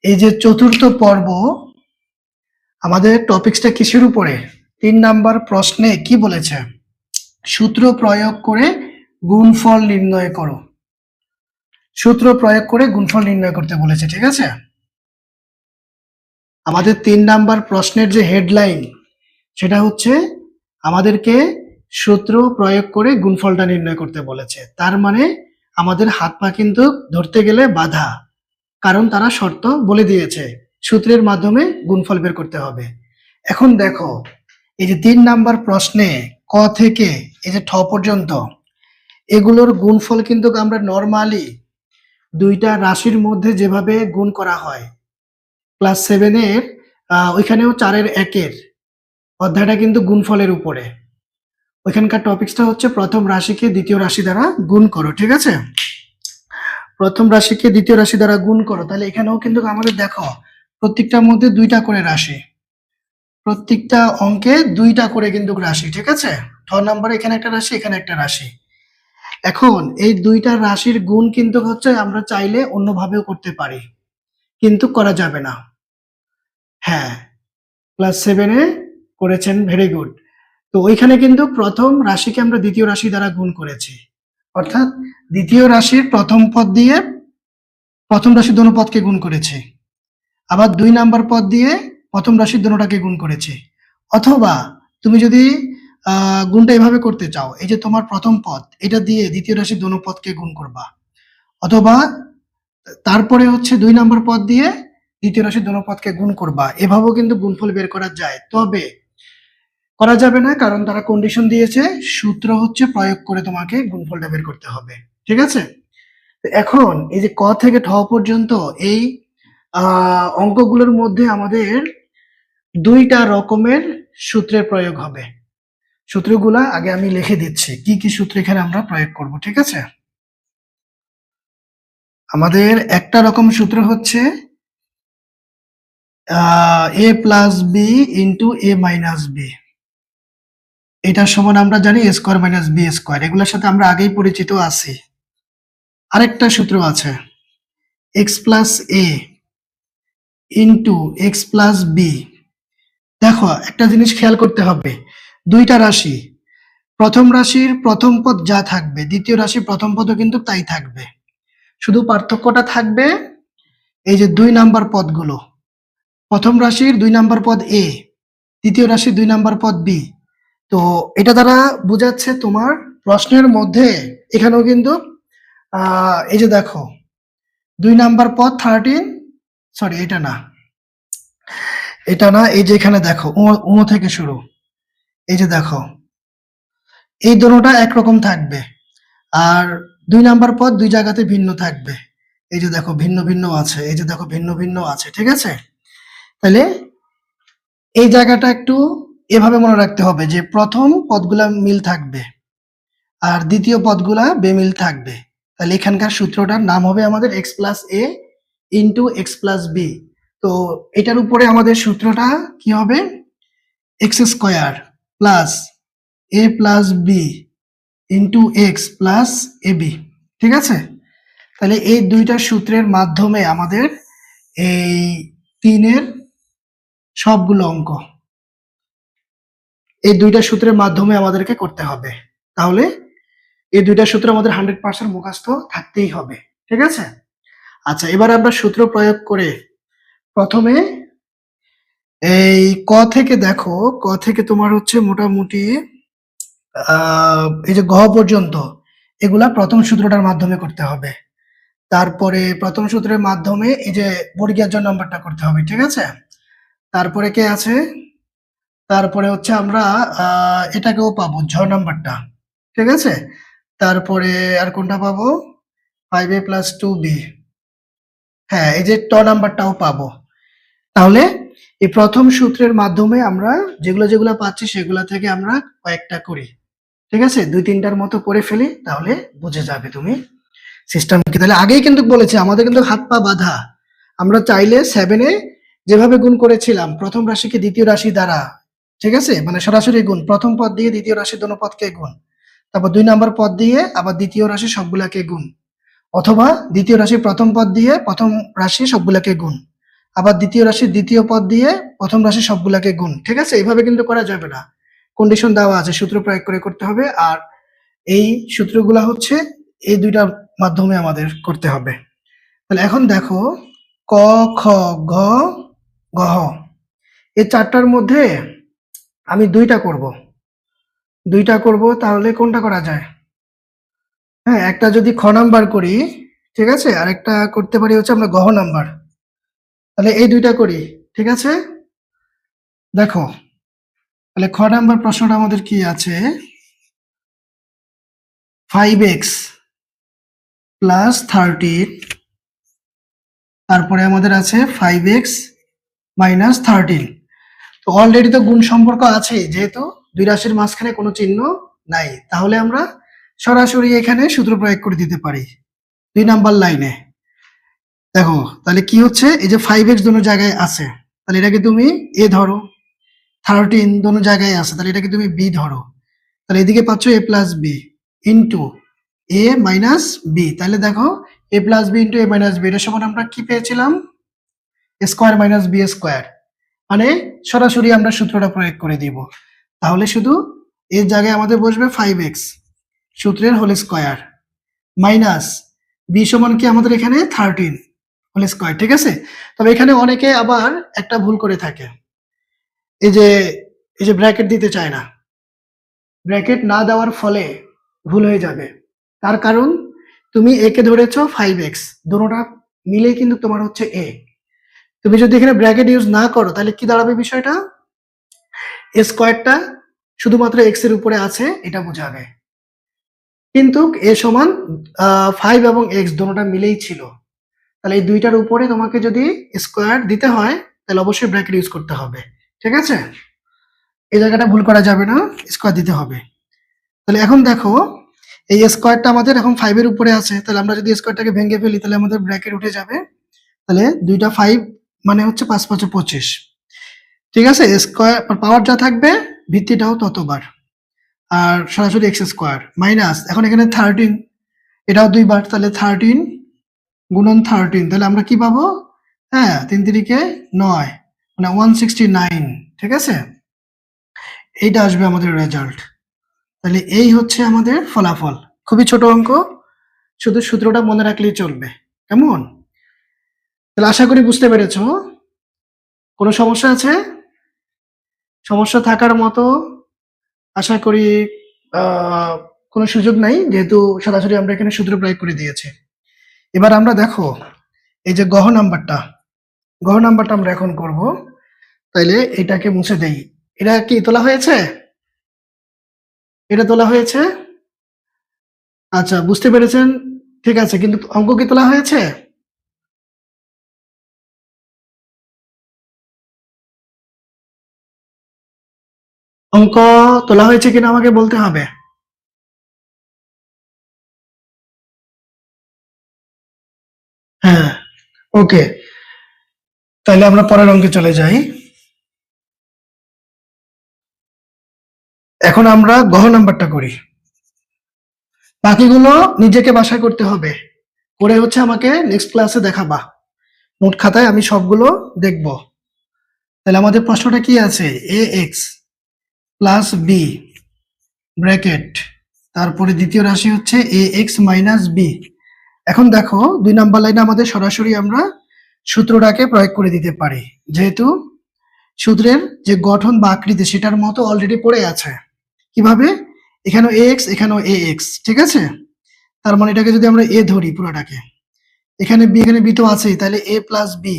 এই যে চতুর্থ পর্ব, আমাদের টপিকসটা কিসের উপরে? ৩ নাম্বার প্রশ্নে কি বলেছে? সূত্র প্রয়োগ করে গুণফল নির্ণয় করো। সূত্র প্রয়োগ করে গুণফল নির্ণয় করতে বলেছে, ঠিক আছে? আমাদের ৩ নাম্বার প্রশ্নের যে হেডলাইন, সেটা হচ্ছে আমাদেরকে সূত্র প্রয়োগ করে গুণফলটা নির্ণয় করতে বলেছে। তার মানে আমাদের হাত পা কিন্তু ধরতে গেলে বাধা, কারণ তারা শর্ত বলে দিয়েছে সূত্রের মাধ্যমে গুণফল বের করতে হবে। এখন দেখো, এই যে ৩ নাম্বার প্রশ্নে ক থেকে এই যে ঠ পর্যন্ত, এগুলোর গুণফল কিন্তু আমরা নরমালি দুইটা রাশির মধ্যে যেভাবে গুণ করা হয়, ক্লাস 7 এর ওইখানেও 4 এর 1 এর অধ্যায়টা কিন্তু গুণফলের উপরে। ওইখানকার টপিকসটা হচ্ছে প্রথম রাশিকে দ্বিতীয় রাশি দ্বারা গুণ করো, ঠিক আছে? প্রথম রাশিকে দ্বিতীয় রাশি দ্বারা গুণ করো। তাহলে এখানেও কিন্তু আমাদের দেখো প্রত্যেকটার মধ্যে 2টা করে রাশি, প্রত্যেকটা অঙ্কে 2টা করে কিন্তু রাশি, ঠিক আছে? ঠ নাম্বারে এখানে একটা রাশি, এখানে একটা রাশি। এখন এই 2টা রাশির গুণ কিন্তু হচ্ছে আমরা চাইলে অন্যভাবেও করতে পারি, কিন্তু করা যাবে না। হ্যাঁ, ক্লাস 7 এ করেছেন, ভেরি গুড। তো ওইখানে কিন্তু প্রথম রাশিকে আমরা দ্বিতীয় রাশি দ্বারা গুণ করেছি, অর্থাৎ দ্বিতীয় রাশির প্রথম পদ দিয়ে প্রথম রাশির দোনো পদকে গুণ করেছি, আবার 2 নাম্বার পদ দিয়ে প্রথম রাশির দোনোটাকে গুণ করেছি। অথবা তুমি যদি গুণটা এভাবে করতে চাও, এই যে তোমার প্রথম পদ, এটা দিয়ে দ্বিতীয় রাশির দোনো পদকে গুণ করবা, অথবা তারপরে হচ্ছে 2 নাম্বার পদ দিয়ে দ্বিতীয় রাশির দোনো পদকে গুণ করবা। এভাবেও কিন্তু গুণফল বের করা যায়, তবে করা যাবে না, কারণ তারা কন্ডিশন দিয়েছে সূত্র হচ্ছে প্রয়োগ করে তোমাকে গুণফলটা বের করতে হবে, ঠিক আছে? এখন এই যে ক থেকে ঠ পর্যন্ত এই অঙ্কগুলোর মধ্যে আমাদের 2টা রকমের সূত্রের প্রয়োগ হবে। সূত্রগুলা আগে আমি লিখে দিচ্ছি, কি কি সূত্র এখানে আমরা প্রয়োগ করব, ঠিক আছে? আমাদের একটা রকম সূত্র হচ্ছে a plus B into a minus B. এটার সমান আমরা জানি a square minus B square. এগুলোর সাথে আমরা আগেই পরিচিত আছি। আরেকটা সূত্র আছে x plus a into x plus B. দেখো, একটা জিনিস খেয়াল করতে হবে, 2টা রাশি, প্রথম রাশির প্রথম পদ যা থাকবে দ্বিতীয় রাশির প্রথম পদও কিন্তু তাই থাকবে। শুধু পার্থক্যটা থাকবে এই যে 2 নাম্বার পদগুলো, প্রথম রাশির 2 নাম্বার পদ এ, দ্বিতীয় রাশির 2 নাম্বার পদ বি। তো এটা দ্বারা বোঝাচ্ছে তোমার প্রশ্নের মধ্যে এখানেও কিন্তু এই যে দেখো 2 নাম্বার পদ 13, সরি এটা না, এই যে এখানে দেখো 9 থেকে শুরু, এই যে দেখো এই দোনোটা একরকম থাকবে, আর 2 নাম্বার পদ 2 জায়গাতে ভিন্ন থাকবে। এই যে দেখো ভিন্ন ভিন্ন আছে, এই যে দেখো ভিন্ন ভিন্ন আছে, ঠিক আছে? তাহলে এই জায়গাটা একটু এভাবে মনে রাখতে হবে যে প্রথম পদগুলা মিল থাকবে আর দ্বিতীয় পদগুলা বেমিল থাকবে। তাহলে এখানকার সূত্রটার নাম হবে আমাদের x plus a into x plus b. তো এটার উপরে আমাদের সূত্রটা কি হবে? X square plus a plus B into x plus a b, ঠিক আছে? তাহলে এই 2টা সূত্রের মাধ্যমে আমাদের এই 3-এর সবগুলো অঙ্ক এই 2টা সূত্রের মাধ্যমে আমাদেরকে করতে হবে। তাহলে এই 2টা সূত্র আমাদের 100% মুখস্থ থাকতেই হবে, ঠিক আছে? আচ্ছা, এবার আমরা সূত্র প্রয়োগ করে প্রথমে এই ক থেকে দেখো, ক থেকে তোমার হচ্ছে মোটামুটি এই যে ঘ পর্যন্ত এগুলা প্রথম সূত্রটার মাধ্যমে করতে হবে। তারপরে প্রথম সূত্রের মাধ্যমে এই যে বর্গীয় জ নাম্বারটা করতে হবে, ঠিক আছে? তারপরে কে আছে? তারপরে হচ্ছে আমরা এটাকেও পাবো, ঝ নাম্বারটা, ঠিক আছে? তারপরে আর কোনটা পাবো? 5a plus 2b। হ্যাঁ, এই যে ট নাম্বারটাও পাবো। তাহলে এই প্রথম সূত্রের মাধ্যমে আমরা যেগুলো যেগুলো পাচ্ছি সেগুলো থেকে আমরা কয়েকটা করি, ঠিক আছে? 2-3টার মতো করে ফেলি, তাহলে বুঝে যাবে তুমি সিস্টেম কি। তাহলে আগেই কিন্তু বলেছি আমাদের কিন্তু হাত পা বাঁধা। আমরা চাইলে 7 এ যেভাবে গুণ করেছিলাম প্রথম রাশিকে দ্বিতীয় রাশি দ্বারা, ঠিক আছে? মানে সরাসরি গুণ, প্রথম পদ দিয়ে দ্বিতীয় রাশির দোনো পদকে গুণ, তারপর 2 নাম্বার পদ দিয়ে আবার দ্বিতীয় রাশি সবগুলাকে গুণ, অথবা দ্বিতীয় রাশির প্রথম পদ দিয়ে প্রথম রাশি সবগুলাকে গুণ, আবার দ্বিতীয় রাশির দ্বিতীয় পদ দিয়ে প্রথম রাশি সবগুলাকে গুণ। ঠিক আছে, এইভাবে কিন্তু করা যাবে না, কন্ডিশন দেওয়া আছে, সূত্র প্রয়োগ করে করতে হবে। আর এই সূত্রগুলা হচ্ছে এই দুইটার মাধ্যমে আমাদের করতে হবে। তাহলে এখন দেখো, ক, খ, গ, গহ, এই চারটার মধ্যে আমি দুইটা করব, তাহলে কোনটা করা যায়? হ্যাঁ, একটা যদি খ নাম্বার করি, ঠিক আছে, আর একটা করতে পারি হচ্ছে আমরা গহ নাম্বার। তাহলে এই দুইটা করি, ঠিক আছে। দেখো, তাহলে খ নাম্বার প্রশ্নটা আমাদের কি আছে, 5x প্লাস 13, তারপরে আমাদের আছে 5x মাইনাস 13। তো অলরেডি তো গুণ সম্পর্ক আছে, যেহেতু দুই রাশির মাঝখানে কোনো চিহ্ন নাই, তাহলে আমরা সরাসরি এখানে সূত্র প্রয়োগ করে দিতে পারি 2 নাম্বার লাইনে। দেখো, তাহলে কি হচ্ছে, এই যে 5x দোনো জায়গায় আছে, তাহলে এটাকে তুমি a ধরো, 13 দোনো জায়গায় আছে, তাহলে এটাকে তুমি b ধরো। তাহলে এদিকে পাচ্ছ a plus B into a minus B. তাহলে দেখো, a plus B into a minus B, এটার সমান আমরা কি পেয়েছিলাম, a square minus B square. মানে সরাসরি আমরা সূত্রটা প্রয়োগ করে দিব। তাহলে শুধু এর জায়গায় আমাদের বসবে 5x সূত্রের হোল স্কোয়ার মাইনাস বি সমান কি আমাদের এখানে 13 হোল স্কোয়ার। ঠিক আছে, তবে এখানে অনেকে আবার একটা ভুল করে থাকে, এই যে ব্র্যাকেট দিতে চায় না। ব্র্যাকেট না দেওয়ার ফলে ভুল হয়ে যাবে। তার কারণ, তুমি a কে ধরেছো 5x, দুটোটা মিলেই কিন্তু তোমার হচ্ছে a। তুমি যদি এখানে ব্র্যাকেট ইউজ না করো, তাহলে কি দাঁড়াবে বিষয়টা, a স্কোয়ারটা শুধুমাত্র x এর উপরে আছে এটা বোঝাবে, কিন্তু a সমান 5 এবং x দুটোটা মিলেই ছিল। তাহলে এই দুইটার উপরে তোমাকে যদি স্কোয়ার দিতে হয়, তাহলে অবশ্যই ব্র্যাকেট ইউজ করতে হবে। ঠিক আছে, এই জায়গাটা ভুল করা যাবে না, স্কোয়ার দিতে হবে। তাহলে এখন দেখো, এই স্কোয়ারটা আমাদের এখন 5 এর উপরে আছে, তাহলে আমরা যদি স্কোয়ারটাকে ভেঙে ফেলি, তাহলে আমাদের ব্র্যাকেট উঠে যাবে। তাহলে দুইটা 5 মানে হচ্ছে 5 5 25। ঠিক আছে, স্কোয়ার পাওয়ার যা থাকবে ভিত্তিটাও ততবার, আর সরাসরি এক্স স্কোয়ার মাইনাস, এখন এখানে 13, এটাও দুইবার, তাহলে 13 গুণন 13, তাহলে আমরা কি পাবো, হ্যাঁ 3 3 9, মানে 169। ঠিক আছে, এইটা আসবে আমাদের রেজাল্ট। তাহলে এই হচ্ছে আমাদের ফলাফল। খুবই ছোট অঙ্ক, শুধু সূত্রটা মনে রাখলেই চলবে। কেমন? তাহলে আশা করি বুঝতে পেরেছো। কোনো সমস্যা আছে? সমস্যা থাকার মতো আশা করি কোনো সুযোগ নাই, যেহেতু সরাসরি আমরা এখানে সূত্র প্রয়োগ করে দিয়েছি। এবার আমরা দেখো, এই যে গহ নাম্বারটা আমরা এখন করব। তাইলে এটাকে মুছে দেই। এটা কি তোলা হয়েছে? এটা তোলা হয়েছে? আচ্ছা, বুঝতে পেরেছেন, ঠিক আছে, কিন্তু অঙ্ক কি তোলা হয়েছে? অঙ্ক তোলা হয়েছে কিনা আমাকে বলতে হবে। হ্যাঁ, ওকে, তাহলে আমরা পরের অঙ্কে চলে যাই। এখন আমরা গহ নাম্বারটা করি, বাকিগুলো নিজেকে বাসায় করতে হবে, করে হচ্ছে আমাকে নেক্সট ক্লাসে দেখাবা, নোট খাতায় আমি সবগুলো দেখব। তাহলে আমাদের প্রশ্নটা কি আছে, a x plus B bracket, তারপরে দ্বিতীয় রাশি হচ্ছে এ এক্স মাইনাস বি। এখন দেখো, 2 নাম্বার লাইনে আমাদের সরাসরি আমরা সূত্রটাকে প্রয়োগ করে দিতে পারি, যেহেতু সূত্রের যে গঠন বা আকৃতি সেটার মতো অলরেডি পড়ে আছে। কিভাবে, এখানেও এ এক্স, এখানেও এ এক্স, ঠিক আছে, তার মানে এটাকে যদি আমরা এ ধরি পুরোটাকে, এখানে বি তো আছেই, তাহলে a plus B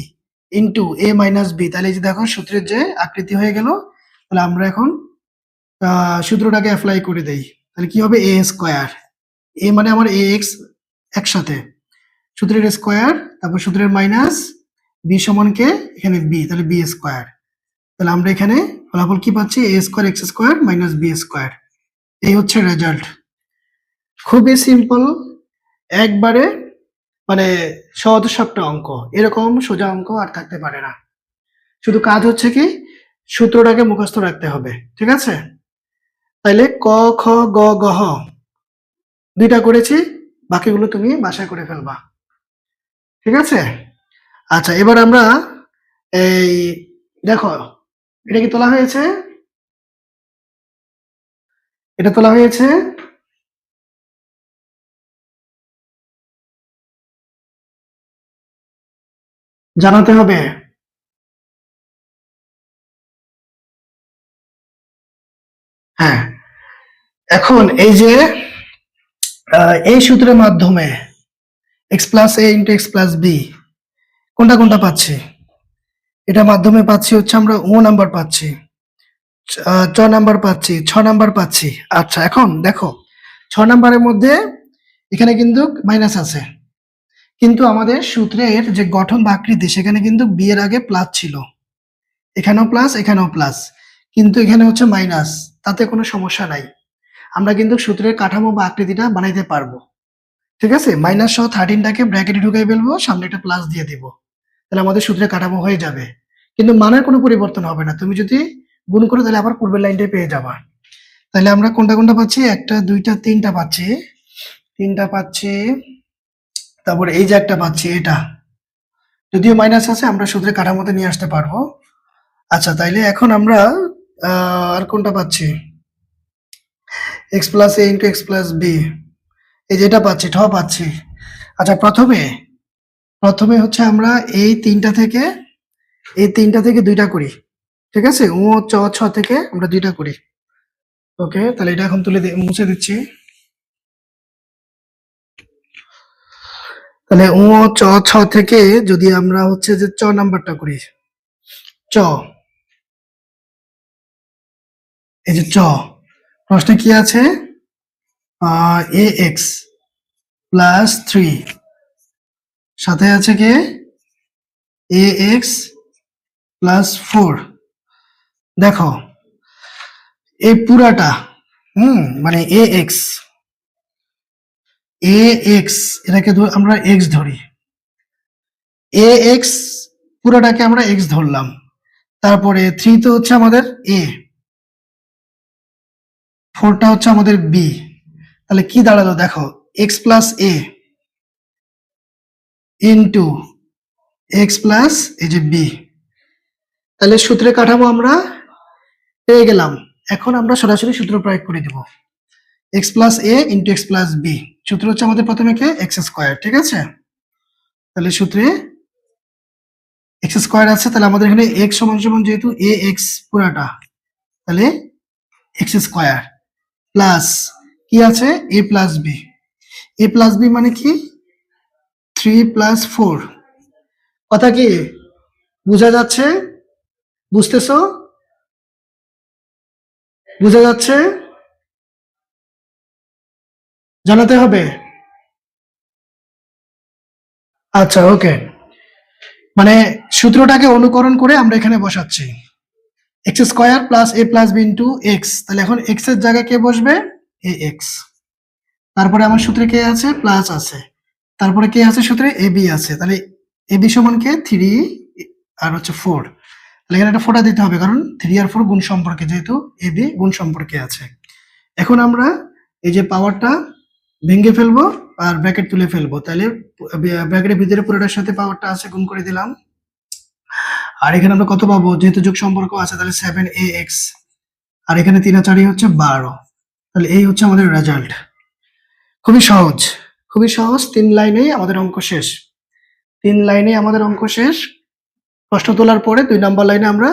into A minus B. তাহলে এই যে দেখো, সূত্রের যে আকৃতি হয়ে গেল। তাহলে আমরা এখন সূত্রটাকে অ্যাপ্লাই করে দেই। তাহলে কি হবে, এ স্কোয়ার, এ মানে আমার এ এক্স একসাথে, সূত্রের স্কোয়ার, তারপর সূত্রের মাইনাস বি সমান কে, এখানে বি, তাহলে বি স্কোয়ার। তাহলে আমরা এখানে ফলাফল কি পাচ্ছি, এ square x square minus B square. এই হচ্ছে রেজাল্ট। খুবই সিম্পল, একবারে মানে সহজ সাপটা অঙ্ক, এরকম সোজা অঙ্ক আর থাকতে পারে না। শুধু কাজ হচ্ছে কি, সূত্রটাকে মুখস্থ রাখতে হবে। ঠিক আছে, তাইলে ক, খ, গ, গহ দুইটা করেছি, বাকিগুলো তুমি বাসায় করে ফেলবা। ঠিক আছে, আচ্ছা, এবার আমরা এই দেখো, এটা কি তোলা হয়েছে? এটা তোলা হয়েছে? জানাতে হবে। হ্যাঁ, এখন এই যে এই সূত্রের মাধ্যমে x plus a into x plus B কোনটা কোনটা পাচ্ছি? এটার মাধ্যমে পাচ্ছি হচ্ছে আমরা ও নাম্বার পাচ্ছি, চ নাম্বার পাচ্ছি, ছ নাম্বার পাচ্ছি। আচ্ছা, এখন দেখো, ছ নাম্বারের মধ্যে এখানে কিন্তু মাইনাস আছে, কিন্তু আমাদের সূত্রের যে গঠন বা আকৃতি সেখানে কিন্তু বি এর আগে প্লাস ছিল, এখানেও প্লাস এখানেও প্লাস, কিন্তু এখানে হচ্ছে মাইনাস। তাতে কোনো সমস্যা নাই, আমরা কিন্তু সূত্রের কাঠামো বা আকৃতিটা বানাইতে পারবো। ঠিক আছে, মাইনাস সহ 13টাকে ব্র্যাকেটে ঢুকাই ফেলবো, সামনে একটা প্লাস দিয়ে দিব, তাহলে আমাদের সূত্রের কাঠামো হয়ে যাবে। কিন্তু মানের কোনো পরিবর্তন হবে না, তুমি যদি গুণ করো তাহলে আবার পূর্বের লাইনটাই পেয়ে যাবা। তাহলে আমরা কোনটা কোনটা পাচ্ছি? একটা, দুইটা, তিনটা পাচ্ছি, তিনটা পাচ্ছি। তারপরে এই যে একটা পাচ্ছি, এটা যদিও মাইনাস আছে, আমরা সূত্রের কাঠামোতে নিয়ে আসতে পারবো। আচ্ছা, তাইলে এখন আমরা আর কোনটা পাচ্ছি? X plus a into x plus B, এই যেটা পাচ্ছি, ঠ পাচ্ছি। আচ্ছা, প্রথমে প্রথমে হচ্ছে আমরা এই তিনটা থেকে দুইটা করি। ঠিক আছে, ও চ ছ থেকে আমরা দুইটা করি। ওকে, তাহলে এটা এখন মুছে দিচ্ছি। তাহলে ও চ ছ থেকে যদি আমরা হচ্ছে যে চ নাম্বারটা করি, চ, এই যে চ, প্রশ্নে কি আছে? এ এক্স প্লাস 3, সাথে আছে কি এ এক্স প্লাস 4। দেখো, এই পুরাটা, মানে এ এক্স, এটাকে আমরা এক্স ধরি, এ এক্স পুরোটাকে আমরা এক্স ধরলাম, তারপরে 3 তো হচ্ছে আমাদের এ, 4টা হচ্ছে আমাদের বি। তাহলে কি দাঁড়ালো দেখো, x plus a into x plus এই যে বি। তাহলে সূত্রের কাঠামো আমরা পেয়ে গেলাম। এখন আমরা সরাসরি সূত্র প্রয়োগ করে দিব, x plus a into x plus B. সূত্র হচ্ছে আমাদের প্রথমে কে এক্স স্কোয়ার। ঠিক আছে, তাহলে সূত্রে এক্স স্কোয়ার আছে, তাহলে আমাদের এখানে এক্স সমান সমান যেহেতু এ এক্স পুরাটা, তাহলে এক্স স্কোয়ার প্লাস কি আছে এ plus b. A plus b মানে কি 3 + 4। কথা কি বোঝা যাচ্ছে? বুঝতেছো? বোঝা যাচ্ছে? জানাতে হবে। আচ্ছা, ওকে, মানে সূত্রটাকে অনুকরণ করে আমরা এখানে বসাচ্ছি x square plus a plus B into x. তাহলে এখন এক্স এর জায়গায় কে বসবে? এ এক্স। তারপরে আমার সূত্রে কে আছে? প্লাস আছে। তারপরে কে আছে সূত্রে? এ বি আছে। তাহলে এ বি সমান কে 3 আর হচ্ছে 4। তাহলে এখানে একটা 4টা দিতে হবে, কারণ 3 আর 4 গুণ সম্পর্কে, যেহেতু এ বি গুণ সম্পর্কে আছে। এখন আমরা এই যে পাওয়ারটা ভেঙে ফেলবো আর ব্র্যাকেট তুলে ফেলবো। তাহলে ব্র্যাকেটের ভিতরে পুরোটার সাথে পাওয়ারটা আছে, গুণ করে দিলাম। আর এখানে আমরা কত পাবো? যেহেতু যোগ সম্পর্ক আছে, তাহলে 7ax, আর এখানে 3 আর 4 হচ্ছে 12। তাহলে এই হচ্ছে আমাদের রেজাল্ট। খুবই সহজ, খুবই সহজ। 3 লাইনেই আমাদের অঙ্ক শেষ। 3 লাইনেই আমাদের অঙ্ক শেষ। প্রশ্ন তোলার পরে 2 নাম্বার লাইনে আমরা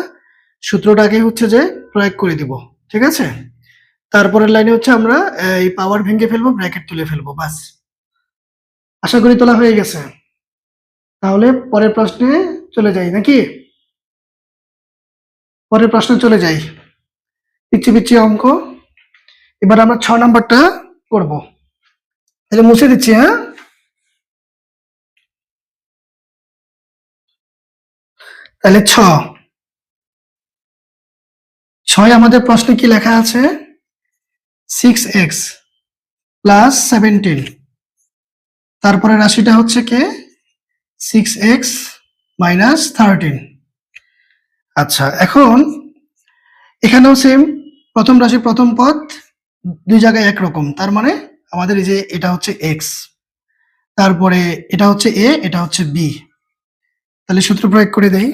সূত্রটাকে হচ্ছে যে প্রয়োগ করে দিব। ঠিক আছে, তারপরের লাইনে হচ্ছে আমরা এই পাওয়ার ভেঙে ফেলবো, ব্র্যাকেট তুলে ফেলবো, বাস। আশা করি তোলা হয়ে গেছে। তাহলে পরের প্রশ্নে চলে যাই নাকি? পরের প্রশ্নে চলে যাই। পিচ্ছি পিচ্ছি অঙ্ক। এবার আমরা 6 নাম্বারটা করব। তাহলে মুছে দিচ্ছি, হ্যাঁ। তাহলে 6 আমাদের প্রশ্নে কি লেখা আছে? 6x প্লাস 17, তারপরে রাশিটা হচ্ছে কে 6x মাইনাস 13। আচ্ছা, এখন এখানেও সেম, প্রথম রাশি প্রথম পদ দুই জায়গায় একরকম, তার মানে আমাদের এই যে এটা হচ্ছে x, তারপরে এটা হচ্ছে a, এটা হচ্ছে b। তাহলে সূত্র প্রয়োগ করে দেই,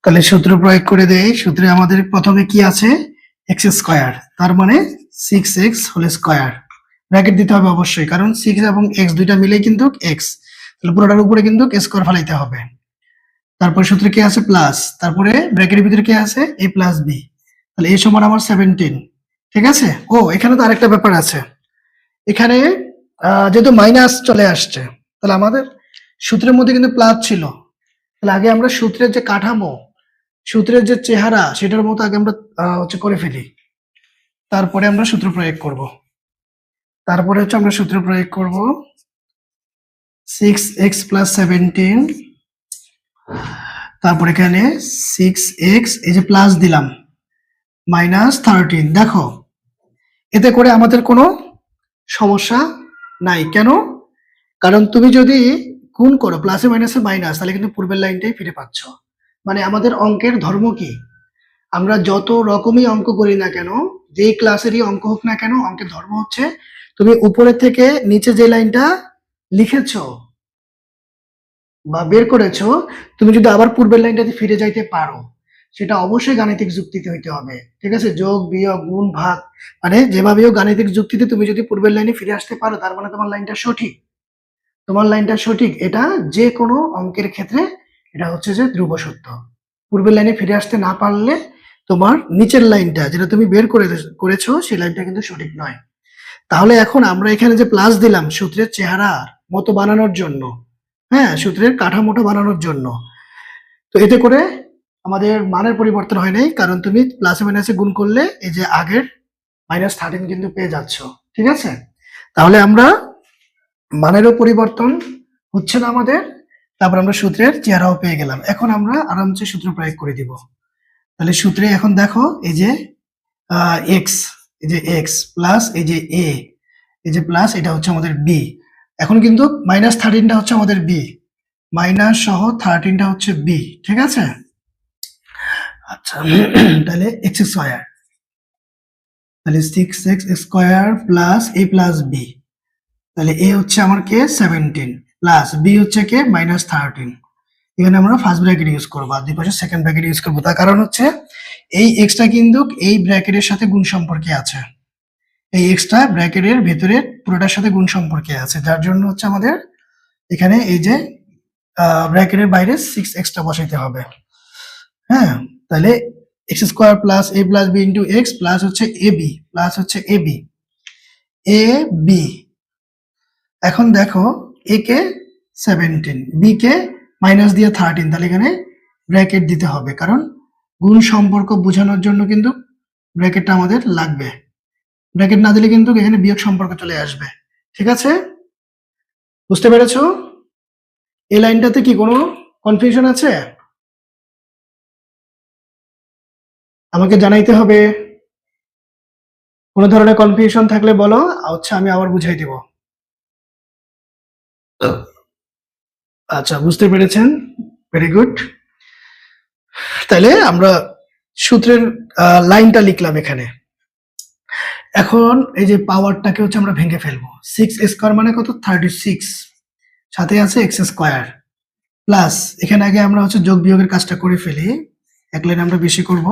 তাহলে সূত্র প্রয়োগ করে দেই। সূত্রে আমাদের প্রথমে কি আছে, এক্স স্কোয়ার, তার মানে 6x হোল স্কোয়ার। ব্র্যাকেট দিতে হবে অবশ্যই, কারণ 6 এবং এক্স দুইটা মিলে কিন্তু এক্স, তাহলে পুরোটার উপরে কিন্তু স্কোয়ার ফেলাইতে হবে। তারপর সূত্রে কি আছে, প্লাস, তারপরে ব্র্যাকেটের ভিতরে কি আছে, a প্লাস বি। তাহলে a সমান আমার 17। ঠিক আছে। ও এখানে তো আরেকটা ব্যাপার আছে, এখানে যেহেতু মাইনাস চলে আসছে, তাহলে আমাদের সূত্রের মধ্যে কিন্তু প্লাস ছিল। তাহলে আগে আমরা সূত্রের যে কাঠামো, সূত্রের যে চেহারা, সেটার মতো আগে আমরা করে ফেলি, তারপরে আমরা সূত্র প্রয়োগ করব। তারপরে আমরা সূত্র প্রয়োগ করব 6x প্লাস 17, তারপর এখানে 6x, এই যে প্লাস দিলাম, মাইনাস 13। দেখো এতে করে আমাদের কোনো সমস্যা নাই। কেন? কারণ তুমি যদি গুণ করো প্লাসে মাইনাসে মাইনাস, তাহলে কিন্তু পূর্বের লাইনটাই ফিরে পাচ্ছ। মানে আমাদের অঙ্কের ধর্ম কি, আমরা যত রকমই অঙ্ক করি না কেন, যেই ক্লাসেরই অঙ্ক হোক না কেন, অঙ্কের ধর্ম হচ্ছে তুমি উপরে থেকে নিচে যে লাইনটা লিখেছো বা বের করেছো, তুমি যদি আবার পূর্বের লাইনটাতে ফিরে যাইতে পারো, সেটা অবশ্যই গাণিতিক যুক্তিতে হইতে হবে। ঠিক আছে, যোগ বিয়োগ গুণ ভাগ, মানে যেভাবেও গাণিতিক যুক্তিতে তুমি যদি পূর্বের লাইনে ফিরে আসতে পারো, তার মানে তোমার লাইনটা সঠিক। তোমার লাইনটা সঠিক, এটা যে কোনো অঙ্কের ক্ষেত্রে এটা হচ্ছে যে ধ্রুব সত্য। পূর্বের লাইনে ফিরে আসতে না পারলে তোমার নিচের লাইনটা যেটা তুমি বের করেছো, সেই লাইনটা কিন্তু সঠিক নয়। তাহলে এখন আমরা এখানে যে প্লাস দিলাম সূত্রের চেহারার মতো বানানোর জন্য, হ্যাঁ, সূত্রের কাঠামোটা বানানোর জন্য। তো এতে করে আমাদের মানের পরিবর্তন হয় নাই, কারণ তুমি প্লাসে মাইনাসে গুণ করলে এই যে আগের -13 কিন্তু পেয়ে যাচ্ছ। ঠিক আছে, তাহলে আমরা মানেরও পরিবর্তন হচ্ছে না আমাদের, তারপর আমরা সূত্রের চেহারাও পেয়ে গেলাম। এখন আমরা আরামসে সূত্র প্রয়োগ করে দিব। তাহলে সূত্রে এখন দেখো, এই যে এক্স, এই যে এক্স প্লাস এই যে এ, এই যে প্লাস, এটা হচ্ছে আমাদের বি। এখন কিন্তু -13টা হচ্ছে আমাদের বি, মাইনাস সহ 13টা হচ্ছে বি। ঠিক আছে, আচ্ছা। তাহলে এক্স স্কোয়ার, তাহলে 6x square plus a plus B, তাহলে a হচ্ছে আমার কে 17 প্লাস b হচ্ছে কে -13। এখানে আমরা ফার্স্ট ব্র্যাকেট ইউজ করব আর দুই পাশে সেকেন্ড ব্র্যাকেট ইউজ করব, তার কারণ হচ্ছে এই এক্সটা কিন্তু এই ব্র্যাকেটের সাথে গুণ সম্পর্কে আছে, এই এক্সটা ব্র্যাকেটের ভেতরে পুরোটার সাথে গুণ সম্পর্কে আছে, যার জন্য হচ্ছে আমাদের এখানে এই যে ব্র্যাকেটের বাইরে 6xটা বসাইতে হবে। হ্যাঁ, তাহলে x square plus a plus b into x plus হচ্ছে ab প্লাস হচ্ছে ab ab। এখন দেখো a K 17, b K minus দিয়ে 13, তাহলে এখানে ব্র্যাকেট দিতে হবে, কারণ গুণ সম্পর্ক বোঝানোর জন্য কিন্তু ব্র্যাকেটটা আমাদের লাগবে। ব্র্যাকেট না দিলে কিন্তু এখানে বিয়োগ সম্পর্ক চলে আসবে। ঠিক আছে, বুঝতে পেরেছো? এই লাইনটাতে কি কোনো কনফিউশন আছে? আমাকে জানাইতে হবে। কোনো ধরনের কনফিউশন থাকলে বলো, আচ্ছা আমি আবার বুঝাই দিব। আচ্ছা, বুঝতে পেরেছেন, ভেরি গুড। তাহলে আমরা সূত্রের লাইনটা লিখলাম এখানে। এখন এই যে পাওয়ারটাকে হচ্ছে আমরা ভেঙে ফেলবো। 6 স্কোয়ার মানে কত, 36, সাথে আছে এক্স স্কোয়ার প্লাস, এখানে আগে আমরা হচ্ছে যোগ বিয়োগের কাজটা করে ফেলি, এক লাইন আমরা বেশি করব।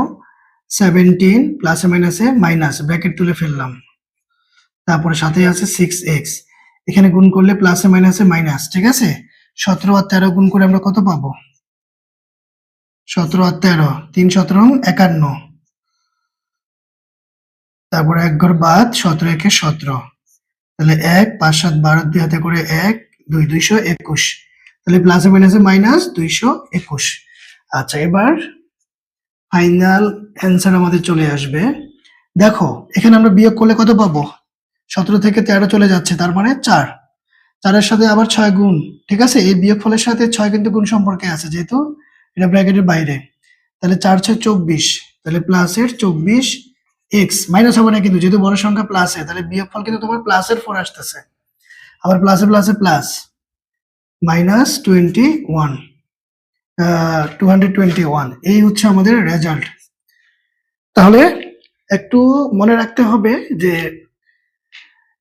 17 প্লাসে মাইনাসে মাইনাস, ব্র্যাকেট তুলে ফেললাম, তারপরে সাথে আছে 6x, এখানে গুণ করলে প্লাসে মাইনাসে মাইনাস। ঠিক আছে, 17 আর 13 গুণ করে আমরা কত পাবো, 17 আর 13, 3 17 51, তারপরে এক ঘর বাদ, 17 একে 17, তাহলে 1 5 7 12 2 হাতে করে 1 2 221, তাহলে প্লাসে মাইনাসে মাইনাস 221। আচ্ছা, এবার ফাইনাল অ্যান্সার আমাদের চলে আসবে। দেখো এখানে আমরা বিয়োগ করলে কত পাবো, 17 থেকে 13 চলে যাচ্ছে, তার মানে 4, 4-এর সাথে আবার 6 গুণ। ঠিক আছে, এই বিয়োগ ফলের সাথে 6 কিন্তু গুণ সম্পর্কে আছে, যেহেতু এটা ব্র্যাকেটের বাইরে, তাহলে 4 6 24, তাহলে প্লাসের 24 এক্স, মাইনাস হবে না কিন্তু, যেহেতু বড় সংখ্যা প্লাসে, তাহলে বিয়োগ ফল কিন্তু তোমার প্লাসের 4 আসতেছে, আবার প্লাসে প্লাসে প্লাস, -21, 221, এই হচ্ছে আমাদের রেজাল্ট। তাহলে একটু মনে রাখতে হবে যে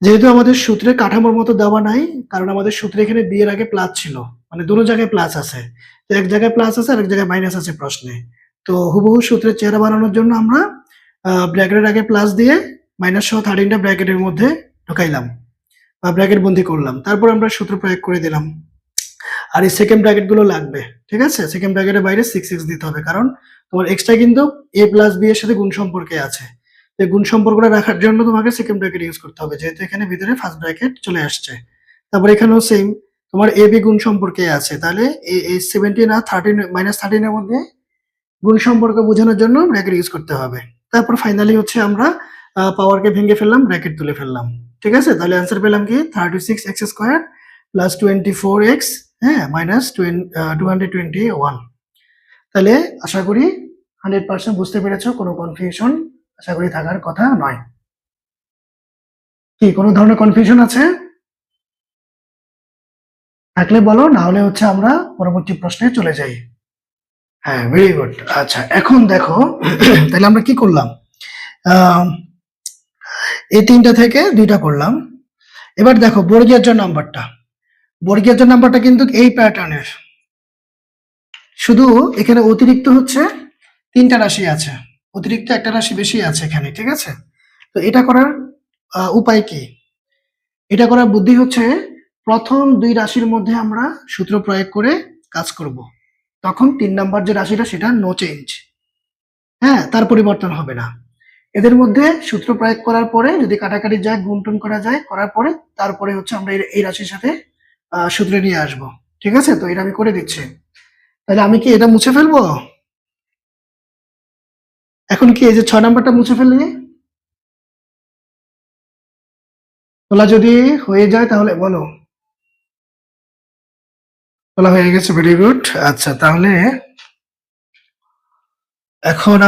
যেহেতু আমাদের সূত্রে কাঠামোর মতো দেওয়া নাই, কারণ আমাদের সূত্রে এখানে বি এর আগে প্লাস ছিল, মানে দুটো জায়গায় প্লাস আছে, তো এক জায়গায় প্লাস আছে আর এক জায়গায় মাইনাস আছে প্রশ্নে। তো হুবহু সূত্রের চেহারা বানানোর জন্য আমরা ব্র্যাকেটের আগে প্লাস দিয়ে মাইনাস সহ 13টা ব্র্যাকেটের মধ্যে ঢুকাইলাম বা ব্র্যাকেট বন্দি করলাম, তারপর আমরা সূত্র প্রয়োগ করে দিলাম। আর এই সেকেন্ড ব্র্যাকেট গুলো লাগবে, ঠিক আছে? সেকেন্ড ব্র্যাকেটের বাইরে 6x দিতে হবে, কারণ তোমার এক্সট্রা কিন্তু a প্লাস b এর সাথে গুণ সম্পর্কে আছে। তো গুণ সম্পর্কটা রাখার জন্য তোমাকে সেকেন্ড ব্র্যাকেট ইউজ করতে হবে, যেহেতু এখানে ভিতরে ফার্স্ট ব্র্যাকেট চলে আসছে। তারপর এখানেও সেম, তোমার a b গুণ সম্পর্কে আছে, তাহলে এই 17 আর 13 মাইনাস 13 এর মধ্যে গুণ সম্পর্ক বোঝানোর জন্য ব্র্যাকেট ইউজ করতে হবে। তারপর ফাইনালি হচ্ছে আমরা পাওয়ারকে ভেঙে ফেললাম, ব্র্যাকেট তুলে ফেললাম, ঠিক আছে? তাহলে অ্যান্সার পেলাম কি 36x স্কয়ার প্লাস 24x, হ্যাঁ, মাইনাস 221। তাহলে আশা করি 100% বুঝতে পেরেছো, কোনো কনফিউশন আশা করি থাকার কথা নয়। কি কোনো ধরনের কনফিউশন আছে? থাকলে বলো, না হলে হচ্ছে আমরা পরবর্তী প্রশ্নে চলে যাই। হ্যাঁ, ভেরি গুড। আচ্ছা, এখন দেখো তাহলে আমরা কি করলাম, এই 3টা থেকে 2টা করলাম। এবার দেখো বর্গীয় নাম্বারটা, বর্গীয় নাম্বারটা কিন্তু এই প্যাটার্নের, শুধু এখানে অতিরিক্ত হচ্ছে 3টা রাশি আছে, অতিরিক্ত একটা রাশি বেশি আছে এখানে, ঠিক আছে? তো এটা করার উপায় কি? এটা করার বুদ্ধি হচ্ছে প্রথম 2 রাশির মধ্যে আমরা সূত্র প্রয়োগ করে কাজ করব, তখন 3 নাম্বার যে রাশিটা সেটা নো চেঞ্জ, হ্যাঁ, তার পরিবর্তন হবে না। এদের মধ্যে সূত্র প্রয়োগ করার পরে যদি কাটাকাটি যায়, গুণটুন করা যায়, করার পরে তারপরে হচ্ছে আমরা এই রাশির সাথে সূত্রে নিয়ে আসবো, ঠিক আছে? তো এটা আমি করে দিচ্ছি। তাহলে আমি কি এটা মুছে ফেলবো এখন? কি এই যে 6 নাম্বারটা মুছে ফেললে তোলা যদি হয়ে যায় তাহলে বলো। তোলা হয়ে গেছে, ভেরি গুড। আচ্ছা, তাহলে এখন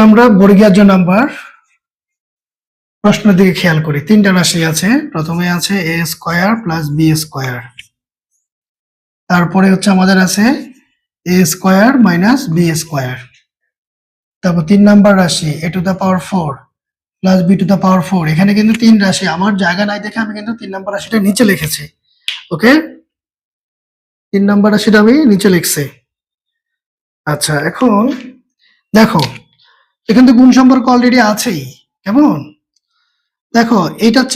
আমরা বর্গীয় নাম্বার প্রশ্নের দিকে খেয়াল করি। 3টা রাশি আছে, প্রথমে আছে a square plus b square, তারপরে হচ্ছে আমাদের আছে a square minus b square, তারপর 3 নাম্বার রাশি a to the power 4 plus b to the power 4। এখানে কিন্তু 3 রাশি, আমার জায়গা নাই দেখে আমি কিন্তু 3 নাম্বার রাশিটা নিচে লিখেছি, ওকে? 3 নাম্বার রাশিটা আমি নিচে লিখছি। আচ্ছা, এখন দেখো এখানে তো গুণ সম্পর্ক অলরেডি আছেই, কেমন? দেখো এইটার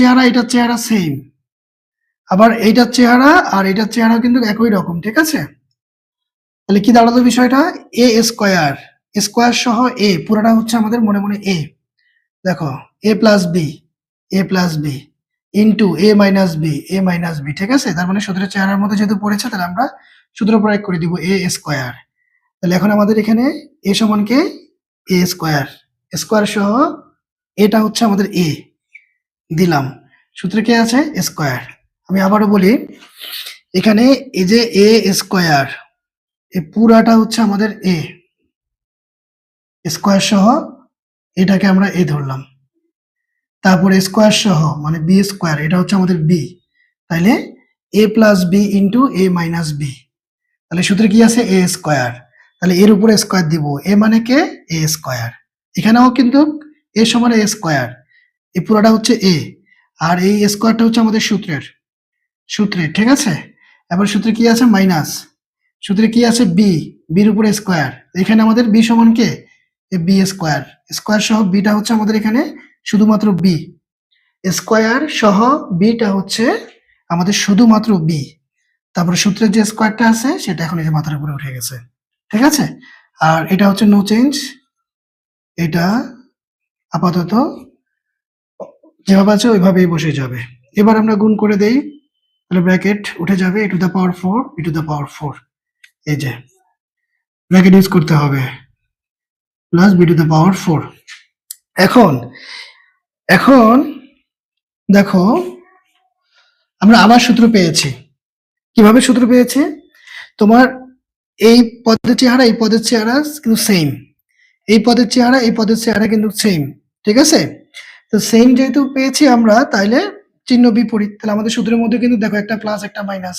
চেহারা সেম, আবার এইটার চেহারা আর এইটার চেহারা কিন্তু একই রকম, ঠিক আছে? তাহলে কি দাঁড়ালো বিষয়টা, এ স্কয়ার, স্কয়ার সহ এ পুরোটা হচ্ছে আমাদের মনে মনে এ, দেখো এ প্লাস বি ইন্টু এ মাইনাস বি, ঠিক আছে? তার মানে সূত্রের চেহারার মধ্যে যেহেতু পড়েছে, তাহলে আমরা সূত্র প্রয়োগ করে দিব এ স্কয়ার। তাহলে এখন আমাদের এখানে এ সমান কে এ স্কয়ার, স্কয়ার সহ এটা হচ্ছে আমাদের এ দিলাম, সূত্রে কি আছে স্কয়ার। আমি আবারও বলি, এখানে এই যে এ স্কয়ার, এই পুরাটা হচ্ছে আমাদের এ স্কয়ার সহ, এটাকে আমরা এ ধরলাম, তারপরে স্কয়ার সহ মানে বি স্কয়ার, এটা হচ্ছে আমাদের বি, তাইলে এ প্লাস বি ইন্টু এ মাইনাস বি। তাহলে সূত্রে কি আছে এ স্কয়ার, তাহলে এর উপরে স্কয়ার দিব, এ মানে কে এ স্কয়ার, এখানেও কিন্তু এ সমান এ স্কয়ার, এই পুরোটা হচ্ছে এ, আর এই স্কয়ারটা হচ্ছে আমাদের সূত্রে, ঠিক আছে? এবার সূত্রে কি আছে মাইনাস, সূত্রে কি আছে বি, বির উপরে স্কয়ার, এখানে আমাদের বি সমান কে বি স্কয়ার, স্কয়ার সহ বিটা হচ্ছে আমাদের এখানে শুধুমাত্র বি, স্কয়ার সহ বিটা হচ্ছে আমাদের শুধুমাত্র বি, তারপরে সূত্রের যে স্কয়ারটা আছে সেটা এখন এই যে মাথার উপরে উঠে গেছে, ঠিক আছে? আর এটা হচ্ছে নো চেঞ্জ, এটা আপাতত যেভাবে আছে ওইভাবেই বসে যাবে। এবার আমরা গুণ করে দেই, তাহলে ব্র্যাকেট উঠে যাবে a to the power 4 b to the power 4, এই যে ব্র্যাকেট ইউজ করতে হবে plus b to the power 4। এখন এখন দেখো আমরা আবার সূত্র পেয়েছি। কিভাবে সূত্র পেয়েছি? তোমার এই পদের চেহারা এই পদের চেহারা কিন্তু সেম, এই পদের চেহারা কিন্তু সেম, ঠিক আছে? তো সেম যেহেতু পেয়েছি আমরা, তাইলে চিহ্ন বিপরীত, তাহলে আমাদের সূত্রের মধ্যে কিন্তু দেখো একটা প্লাস একটা মাইনাস,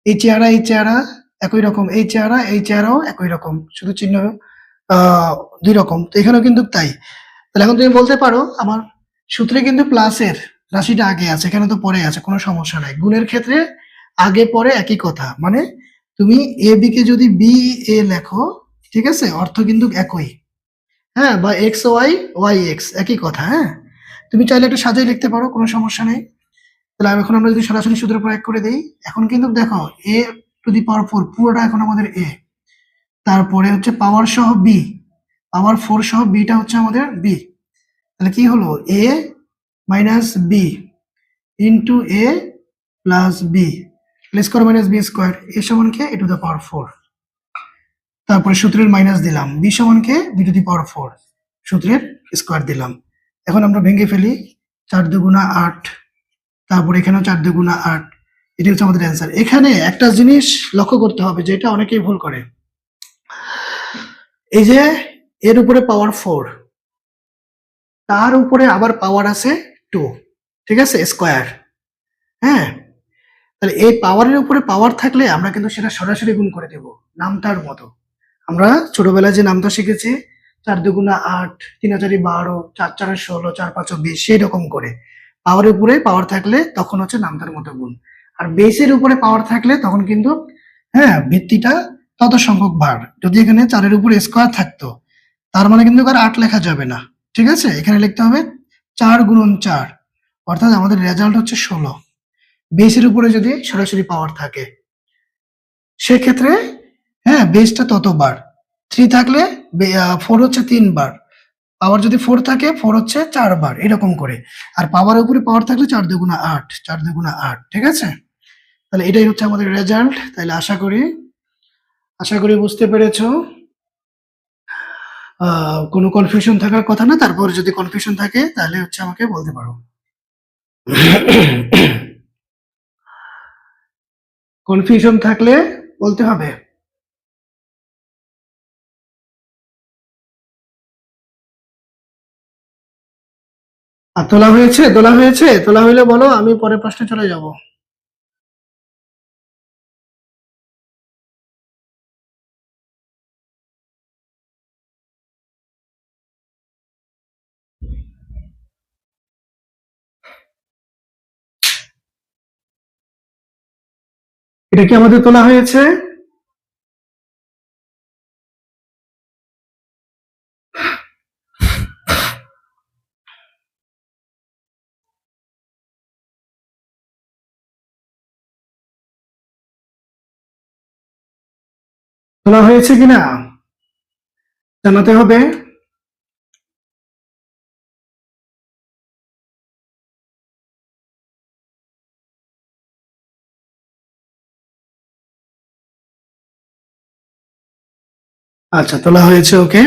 এই চেহারা একই রকম, এই চেহারাও একই রকম, শুধু চিহ্ন 2 রকম। তো এখানেও কিন্তু তাই। তাহলে এখন তুমি বলতে পারো আমার সূত্রে কিন্তু প্লাসের রাশিটা আগে আছে, এখানে তো পরে আছে, কোনো সমস্যা নাই। গুণের ক্ষেত্রে আগে পরে একই কথা, মানে তুমি এ বি কে যদি বি এ লেখো, ঠিক আছে, অর্থ কিন্তু একই। হ্যাঁ, বা এক্স ওয়াই ওয়াই এক্স একই কথা। হ্যাঁ, তুমি চাইলে একটু সাজিয়ে লিখতে পারো, কোনো সমস্যা নেই। তাহলে এখন আমরা যদি সরাসরি সূত্র প্রয়োগ করে দিই, এখন কিন্তু দেখো এ টু দি পাওয়ার ফোর পুরোটা এখন আমাদের এ, তারপরে হচ্ছে পাওয়ার সহ বি, পাওয়ার ফোর সহ বিটা হচ্ছে আমাদের বি। তাহলে কি হলো, a minus b into a plus b, square minus B square, a সমান কে a to the power four. তারপরে সূত্রের মাইনাস দিলাম, বি সমান কে b to the power four, সূত্রের স্কোয়ার দিলাম। এখন আমরা ভেঙে ফেলি, 4 × 2 = 8, তারপরে এখানেও 4 × 2 = 8, এটি হচ্ছে আমাদের অ্যান্সার। এখানে একটা জিনিস লক্ষ্য করতে হবে, যেটা অনেকেই ভুল করে, এই যে এর উপরে পাওয়ার 4, তার উপরে আবার পাওয়ার আছে 2, ঠিক আছে, স্কোয়ার। হ্যাঁ, তাহলে এই পাওয়ারের উপরে পাওয়ার থাকলে আমরা কিন্তু সেটা সরাসরি গুণ করে দেব, নামতার মতো। আমরা ছোটবেলায় যে নামতা শিখেছি, 4 × 2 = 8, 3 × 4 = 12, 4 × 4 = 16, 4 × 5 = 20, সেই রকম করে পাওয়ারের উপরে পাওয়ার থাকলে তখন হচ্ছে নামতার মতো গুণ। আর বেসের উপরে পাওয়ার থাকলে তখন কিন্তু, হ্যাঁ, ভিত্তিটা তত সংখ্যক বার। যদি এখানে 4-এর উপরে স্কোয়ার থাকতো, তার মানে কিন্তু আর 8 লেখা যাবে না, ঠিক আছে, এখানে লিখতে হবে 4 × 4, অর্থাৎ আমাদের রেজাল্ট হচ্ছে 16। বেসের উপরে যদি সরাসরি পাওয়ার থাকে সেক্ষেত্রে, হ্যাঁ, বেসটা ততবার। 3 থাকলে 4 হচ্ছে 3 বার, পাওয়ার যদি 4 থাকে 4 হচ্ছে 4 বার, এরকম করে। আর পাওয়ার উপরে পাওয়ার থাকলে 4 × 2 = 8, 4 × 2 = 8, ঠিক আছে। তাহলে এটাই হচ্ছে আমাদের রেজাল্ট। তাহলে আশা করি বুঝতে পেরেছো। কোনো কনফিউশন থাকার কথা না, তারপর যদি কনফিউশন থাকে তাহলে হচ্ছে আমাকে বলতে পারো। কনফিউশন থাকলে বলতে হবে। আর তোলা হইলে বলো, আমি পরের প্রশ্নে চলে যাব। এটা কি আমাদের তোলা হয়েছে? তোলা হয়েছে কিনা জানাতে হবে। আচ্ছা, তোলা হয়েছে, ওকে।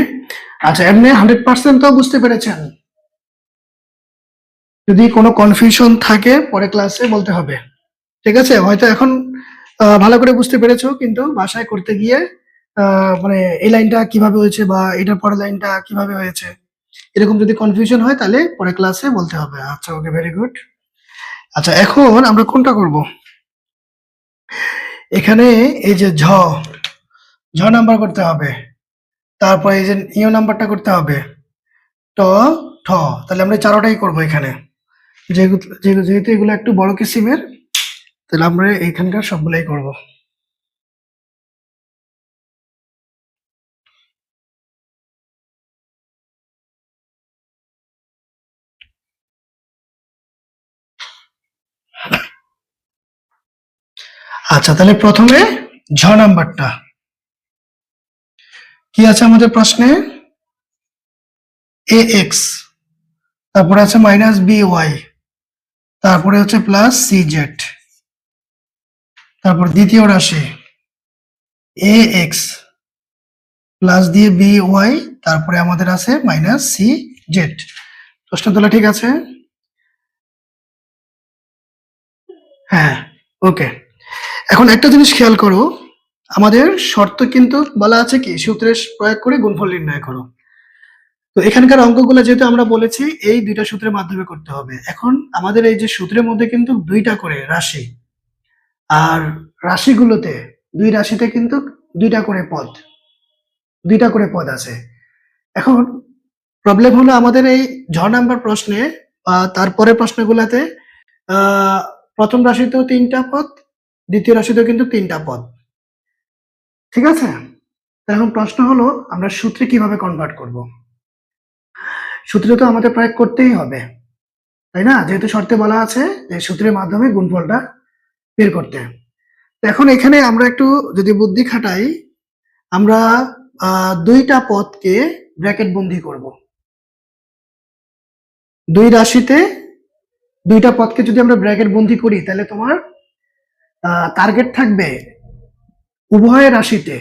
আচ্ছা, এমনি 100% তো বুঝতে পেরেছেন? যদি কোনো কনফিউশন থাকে পরে ক্লাসে বলতে হবে, ঠিক আছে। হয়তো এখন ভালো করে বুঝতে পেরেছো, কিন্তু বাসায় করতে গিয়ে মানে এই লাইনটা কিভাবে হয়েছে বা এটার পরের লাইনটা কিভাবে হয়েছে, এরকম যদি কনফিউশন হয় তাহলে পরে ক্লাসে বলতে হবে। আচ্ছা, ওকে, ভেরি গুড। আচ্ছা, এখন আমরা কোনটা করব? এখানে এই যে ঝ নাম্বার করতে হবে, তারপর এই যে ইউ নাম্বারটা করতে হবে, ট, ঠ। তাহলে আমরা এই চারোটাই করবো এখানে, যেহেতু এগুলো একটু বড় কিসিমের, তাহলে আমরা এখানকার সবগুলাই করব। আচ্ছা, তাহলে প্রথমে ঝ নাম্বারটা কি আছে আমাদের প্রশ্নে, এ এক্স, তারপরে আছে মাইনাস বি ওয়াই, তারপরে হচ্ছে প্লাস সি জেড, তারপর দ্বিতীয় রাশি এ এক্স প্লাস দিয়ে বি ওয়াই, তারপরে আমাদের আছে মাইনাস সি জেড। প্রশ্ন তোলা ঠিক আছে? হ্যাঁ, ওকে। এখন একটা জিনিস খেয়াল করো, আমাদের শর্ত কিন্তু বলা আছে কি, সূত্রের প্রয়োগ করে গুণফল নির্ণয় করো। তো এখানকার অঙ্কগুলো যেহেতু আমরা বলেছি এই দুইটা সূত্রের মাধ্যমে করতে হবে। এখন আমাদের এই যে সূত্রের মধ্যে কিন্তু দুইটা করে রাশি, আর রাশিগুলোতে দুই রাশিতে কিন্তু দুইটা করে পদ, আছে। এখন প্রবলেম হলো আমাদের এই নাম্বার প্রশ্নে বা তারপরে প্রশ্নগুলোতে আহ প্রথম রাশিতেও 3টা পদ, দ্বিতীয় রাশিতেও কিন্তু 3টা পদ। ঠিক আছে? তো এখন প্রশ্ন হলো আমরা সূত্রে কিভাবে কনভার্ট করব? সূত্রে তো আমাদের প্রয়োগ করতেই হবে, তাই না? যেহেতু শর্তে বলা আছে যে সূত্রের মাধ্যমে গুণফলটা বের করতে। তো এখন এখানে আমরা একটু যদি বুদ্ধি খাটাই, আমরা 2টা পদকে ব্র্যাকেট বন্ধী করব। 2 রাশিতে 2টা পদকে যদি আমরা ব্র্যাকেট বন্ধী করি তাহলে তোমার টার্গেট থাকবে উভয় রাশিতে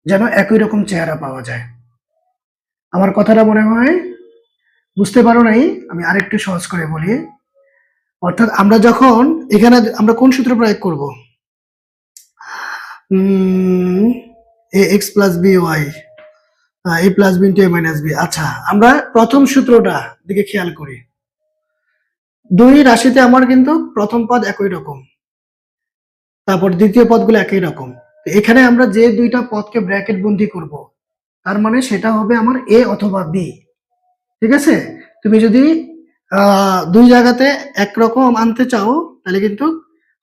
যেন একই রকম চেহারা পাওয়া যায়। আমার কথাটা মনে হয় বুঝতে পারো নাই, আমি আরেকটু সহজ করে বলি। অর্থাৎ আমরা যখন এখানে আমরা কোন সূত্র প্রয়োগ করব? এ x plus b Y A plus B into A minus B. আচ্ছা, আমরা প্রথম সূত্রটা দিকে খেয়াল করি। 2 রাশিতে আমার কিন্তু প্রথম পদ একই রকম, তারপর দ্বিতীয় পদগুলো একই রকম। তো এখানে আমরা যে 2টা পদকে ব্র্যাকেট বন্ধী করব, তার মানে সেটা হবে আমার এ অথবা বি। ঠিক আছে? তুমি যদি 2 জায়গাতে একরকম আনতে চাও তাহলে কিন্তু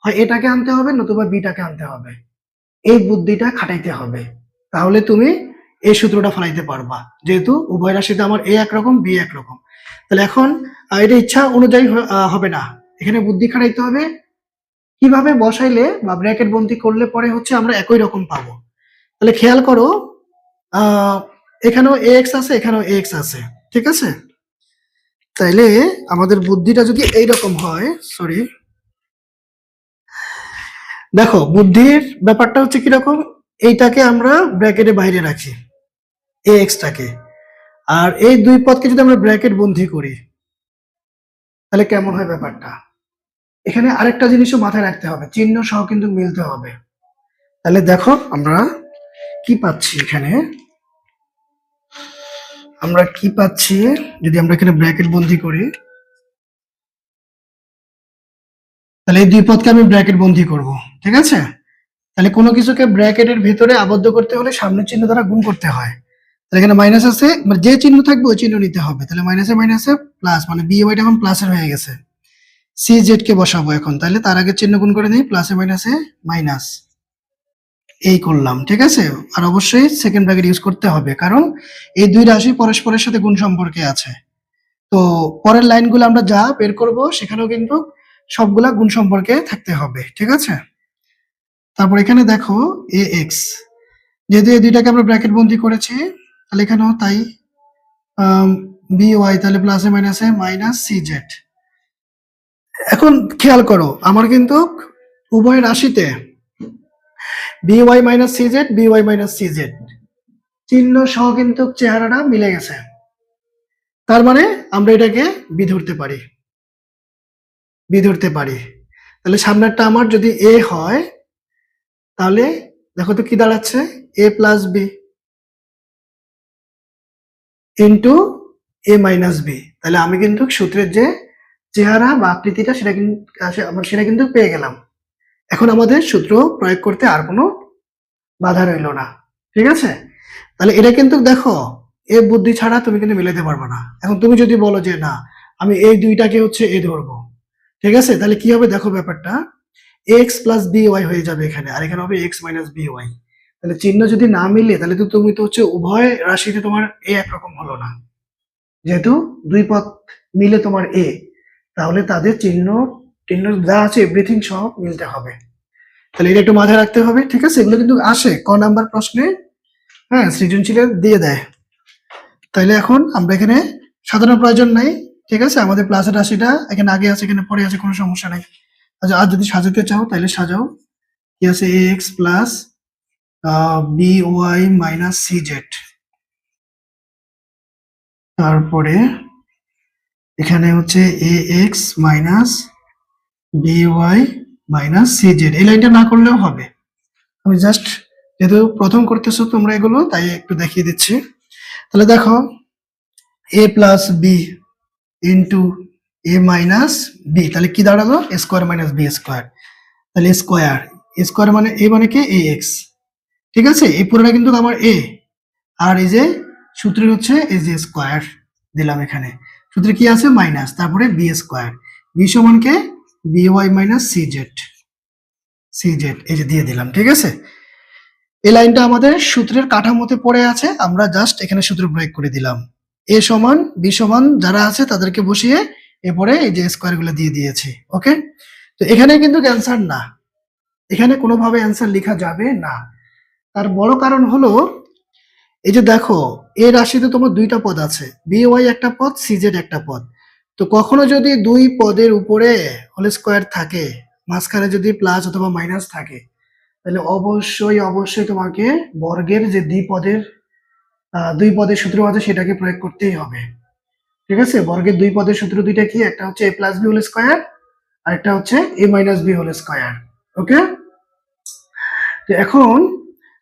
হয় এটাকে আনতে হবে নতুবা বিটাকে আনতে হবে। এই বুদ্ধিটা খাটাইতে হবে, তাহলে তুমি এই সূত্রটা ফলাইতে পারবা, যেহেতু উভয় রাশিতে আমার এ একরকম বি একরকম। তাহলে এখন এটা ইচ্ছা অনুযায়ী হবে না, এখানে বুদ্ধি খাটাইতে হবে। কিভাবে বসাইলে বা ব্র্যাকেট বন্ধী করলে পরে হচ্ছে আমরা একই রকম পাবো। তাহলে খেয়াল করো, আহ এখানেও এক্স আছে, এখানেও এক্স আছে। ঠিক আছে? তাইলে আমাদের বুদ্ধিটা যদি এইরকম হয়, সরি, দেখো বুদ্ধির ব্যাপারটা হচ্ছে কিরকম, এইটাকে আমরা ব্র্যাকেটের বাইরে রাখি, এ এক্সটাকে, আর এই 2 পদকে যদি আমরা ব্র্যাকেট বন্ধী করি তাহলে কেমন হয় ব্যাপারটা। এখানে আরেকটা জিনিসও মাথায় রাখতে হবে, চিহ্ন সহ কিন্তু মিলতে হবে। তাহলে দেখো আমরা কি পাচ্ছি এখানে, আমরা কি পাচ্ছি যদি আমরা এখানে ব্র্যাকেট বন্ধী করি, তাহলে এই 2 পদকে আমি ব্র্যাকেট বন্ধী করব। ঠিক আছে? তাহলে কোনো কিছুকে ব্র্যাকেটের ভিতরে আবদ্ধ করতে হলে সামনের চিহ্ন দ্বারা গুণ করতে হয়। তাহলে এখানে মাইনাস আছে, মানে যে চিহ্ন থাকবে ওই চিহ্ন নিতে হবে। তাহলে মাইনাসে মাইনাসে প্লাস, মানে বি ওয়াইটা এখন প্লাসের হয়ে গেছে। সি জেড কে বসাবো এখন, তাহলে তার আগে চিহ্ন গুণ করে দিই, প্লাসে মাইনাসে মাইনাস, এই করলাম। ঠিক আছে? আর অবশ্যই সেকেন্ড ব্র্যাকেট ইউজ করতে হবে, কারণ এই 2 রাশি পরস্পরের সাথে গুণ সম্পর্কে আছে। তো পরের লাইনগুলো আমরা যা বের করব সেখানেও কিন্তু সবগুলা গুণ সম্পর্কে থাকতে হবে। ঠিক আছে? তারপর এখানে দেখো এ এক্স, যেহেতু এই 2টাকে আমরা ব্র্যাকেট বন্ধী করেছি তাহলে এখানেও তাই, বি ওয়াই তাহলে প্লাসে মাইনাসে মাইনাস সি জেড। এখন খেয়াল করো আমার কিন্তু উভয় রাশিতে B Y minus C Z, B Y minus C Z চিহ্ন সহ কিন্তু চেহারাটা মিলে গেছে। তার মানে আমরা এটাকে বি ধরতে পারি, বি ধরতে পারি। তাহলে সামনেরটা আমার যদি এ হয় তাহলে দেখো তো কি দাঁড়াচ্ছে, এ প্লাস বি ইন্টু এ মাইনাস বি। তাহলে আমি কিন্তু সূত্রের যে চেহারা বা আকৃতিটা সেটা কিন্তু সেটা কিন্তু পেয়ে গেলাম। এখন আমাদের সূত্র প্রয়োগ করতে আর কোনো বাধা রইল না। ঠিক আছে? তাহলে এটা কিন্তু দেখো এ বুদ্ধি ছাড়া তুমি কিন্তু মিলাতে পারবে না। এখন তুমি যদি বলো যে না আমি এই 2টাকে হচ্ছে এ ধরবো, ঠিক আছে, তাহলে কি হবে দেখো ব্যাপারটা, এক্স প্লাস বি ওয়াই হয়ে যাবে এখানে, আর এখানে হবে এক্স মাইনাস বি ওয়াই। তাহলে চিহ্ন যদি না মিলে তাহলে তো তুমি তো হচ্ছে উভয় রাশিতে তোমার এ একরকম হলো না। যেহেতু 2 পদ মিলে তোমার এ, তাহলে তাদের চিহ্ন চিহ্ন যা আছে এভরিথিং সব মিলতে হবে। তাহলে এটা একটু মাথায় রাখতে হবে। ঠিক আছে? এগুলো কিন্তু আসে ক নাম্বার প্রশ্নে, হ্যাঁ, সৃজনশীলে দিয়ে দেয়। তাইলে এখন আমরা এখানে সাজানোর প্রয়োজন নাই। ঠিক আছে? আমাদের প্লাসের রাশিটা এখানে আগে আছে, এখানে পরে আছে, কোনো সমস্যা নাই। আচ্ছা, আর যদি সাজাতে চাও তাহলে সাজাও। কি আছে, a x plus b Y minus C z, তারপরে এখানে হচ্ছে a x minus b Y minus C z. এই লাইনটা না করলেও হবে, আমি জাস্ট যেহেতু প্রথম করতেছো তোমরা এগুলো তাই একটু দেখিয়ে দিচ্ছি। তাহলে দেখো এ প্লাস বি ইন্টু এ মাইনাস বি, তাহলে কি দাঁড়ালো, এ স্কোয়ার মাইনাস বি স্কোয়ার। তাহলে স্কোয়ার, স্কোয়ার মানে এ মানে কি এ এক্স। ঠিক আছে? এই পুরোটা কিন্তু আমার এ, আর এই যে সূত্রে হচ্ছে এই যে স্কোয়ার দিলাম এখানে, সূত্রে কি আছে মাইনাস, তারপরে বি স্কোয়ার, বি সমান কে বিওয়াই মাইনাস সিজেড এই যে দিয়ে দিলাম, ঠিক আছে। এই লাইনটা আমাদের সূত্রের কাঠামোতে পড়ে আছে, আমরা জাস্ট এখানে সূত্র প্রয়োগ করে দিলাম। এ সমান বি সমান যারা আছে তাদেরকে বসিয়ে এরপরে এই যে স্কোয়ার গুলো দিয়ে দিয়েছি। ওকে, তো এখানে কিন্তু অ্যান্সার না, এখানে কোনোভাবে অ্যান্সার লেখা যাবে না। তার বড় কারণ হলো এই যে দেখো, এ রাশিতে তোমার দুইটা পদ আছে, বিওয়াই একটা পদ, সিজেড একটা পদ। তো কখনো যদি দুই পদের উপরে হোল স্কোয়ার থাকে, মাঝখানে যদি প্লাস অথবা মাইনাস থাকে, তাহলে অবশ্যই তোমাকে বর্গের যে দুই পদের সূত্র আছে সেটাকে প্রয়োগ করতেই হবে, ঠিক আছে। বর্গের দুই পদের সূত্র দুইটা কি, একটা হচ্ছে এ প্লাস বি হোল স্কোয়ার আর একটা হচ্ছে এ মাইনাস বি হোল স্কোয়ার। ওকে, তো এখন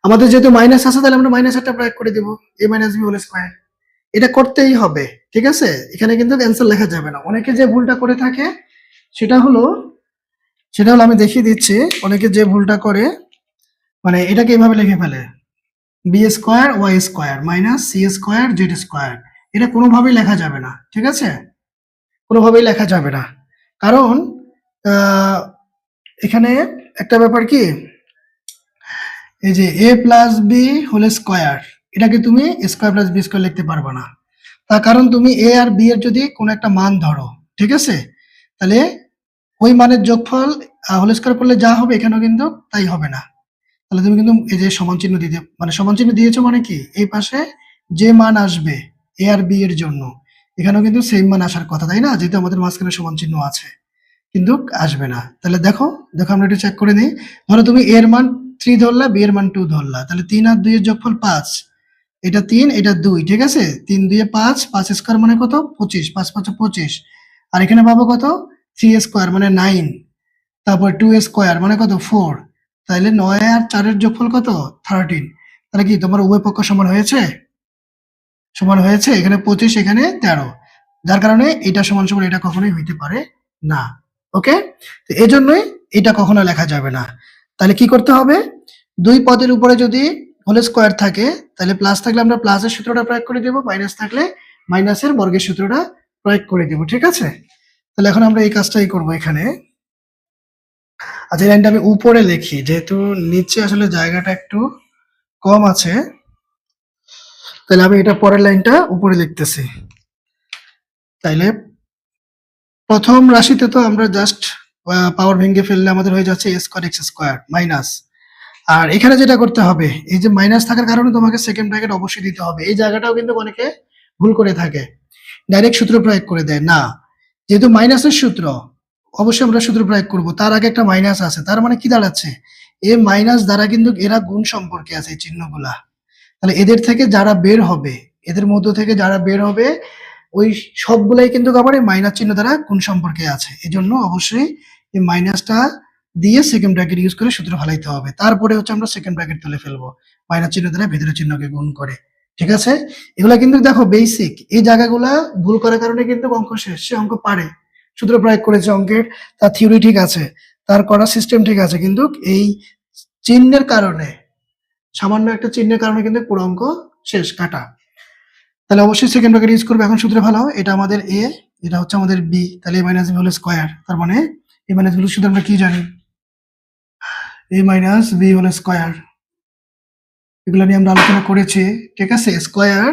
আমাদের যেহেতু মাইনাস আছে তাহলে আমরা মাইনাস একটা প্রয়োগ করে দেবো, এ মাইনাস বি হোল স্কোয়ার। এটা করতেই হবে, ঠিক আছে। এখানে কিন্তু অ্যান্সার লেখা যাবে না। অনেকে যে ভুলটা করে থাকে সেটা হলো আমি দেখিয়ে দিচ্ছি। অনেকে যে ভুলটা করে, মানে এটাকে এভাবে লিখে ফেলে, B square Y square minus C square Z square. এটা কোনোভাবেই লেখা যাবে না, ঠিক আছে, কোনোভাবেই লেখা যাবে না। কারণ এখানে একটা ব্যাপার কি, এই যে এ প্লাস বি হোল স্কোয়ার, এটাকে তুমি স্কোয়ার প্লাস বি স্কোয়ার লিখতে পারবে না। তার কারণ তুমি এ আর বি এর যদি কোনো একটা মান ধরো, ঠিক আছে, তাহলে ওই মানের যোগফল হোল স্কোয়ার করলে যা হবে এখানেও কিন্তু তাই হবে না। তাহলে তুমি কিন্তু এই যে সমান চিহ্ন দিতে, মানে সমান চিহ্ন দিয়েছো মানে কি, এই পাশে যে মান আসবে এ আর বি এর জন্য এখানেও কিন্তু সেম মান আসার কথা, তাই না, যেহেতু আমাদের মাঝখানে সমান চিহ্ন আছে, কিন্তু আসবে না। তাহলে দেখো আমরা একটু চেক করে নিই। ধরো তুমি এ এর মান 3 ধরলা, বি এর মান 2 ধরলা, তাহলে 3 আর 2 এর যোগফল 5, এটা 3 এটা 2, ঠিক আছে। 3 2 এ 5, 5 স্কয়ার মানে কত 25, 5 5 25, আর এখানে পাবো কত 3 স্কয়ার মানে 9, তারপর 2 স্কয়ার মানে কত 4, তাহলে 9 আর 4 এর যোগফল কত 13। তাহলে কি তোমার উভয় পক্ষ সমান হয়েছে, এখানে 25 এখানে 13, যার কারণে এটা সমান সমান এটা কখনোই হইতে পারে না। ওকে, তো এই জন্যই এটা কখনো লেখা যাবে না। তাহলে কি করতে হবে, দুই পদের উপরে যদি হোল স্কোয়ার থাকে তাহলে প্লাস থাকলে আমরা প্লাসের সূত্রটা প্রয়োগ করে দেব, মাইনাস থাকলে মাইনাসের বর্গের সূত্রটা প্রয়োগ করে দেব, ঠিক আছে। তাহলে এখন আমরা এই কাজটাই করব এখানে। আচ্ছা, এই লাইনটা আমি উপরে লিখি, যেহেতু নিচে আসলে জায়গাটা একটু কম আছে, তাহলে আমি এটা পরের লাইনটা উপরে লিখতেছি। তাইলে প্রথম রাশিতে তো আমরা জাস্ট পাওয়ার ভেঙে ফেললে আমাদের হয়ে যাচ্ছে এ স্কোয়ার এক্স স্কোয়ার মাইনাস, আর এখানে যেটা করতে হবে, এই যে মাইনাস থাকার কারণে তোমাকে সেকেন্ড ব্র্যাকেট অবশ্যই দিতে হবে। এই জায়গাটাও কিন্তু অনেকে ভুল করে থাকে, ডাইরেক্ট সূত্র প্রয়োগ করে দেয় না, যেহেতু মাইনাসের সূত্র অবশ্যই আমরা সূত্র প্রয়োগ করব, তার আগে একটা মাইনাস আছে, তার মানে কি দাঁড়াচ্ছে, এ মাইনাস দ্বারা কিন্তু এরা গুণ সম্পর্কে আছে এই চিহ্নগুলা। তাহলে এদের থেকে যারা বের হবে, এদের মধ্য থেকে যারা বের হবে ওই সবগুলাই কিন্তু আবার এই মাইনাস চিহ্ন দ্বারা গুণ সম্পর্কে আছে। এই জন্য অবশ্যই এই মাইনাসটা দিয়ে সেকেন্ড ব্র্যাকেট ইউজ করে সূত্র ফেলাইতে হবে, তারপরে হচ্ছে আমরা সেকেন্ড ব্র্যাকেট তুলে ফেলবো মাইনাস চিহ্ন দ্বারা ভেতরের চিহ্নকে গুণ করে, ঠিক আছে। এগুলা কিন্তু দেখো বেসিক, এই জায়গাগুলা ভুল করার কারণে কিন্তু অঙ্ক শেষ, সে অঙ্ক পারে, সূত্র প্রয়োগ করেছে অঙ্কের, তার থিওরি ঠিক আছে, তার করার সিস্টেম ঠিক আছে, কিন্তু এই চিহ্নের কারণে, সামান্য একটা চিহ্নের কারণে কিন্তু পুরো অঙ্ক শেষ কাটা। তাহলে অবশ্যই সেকেন্ড ব্র্যাকেট ইউজ করবে। এখন সূত্রে ভালো, এটা আমাদের এ, এটা হচ্ছে আমাদের বি, তাহলে এ মাইনাস বি হোল স্কোয়ার, তার মানে এ মাইনাস বি সূত্র আমরা কি জানি, এ মাইনাস বি হোল স্কোয়ার, এগুলো নিয়ে আমরা আলোচনা করেছি, ঠিক আছে। স্কোয়ার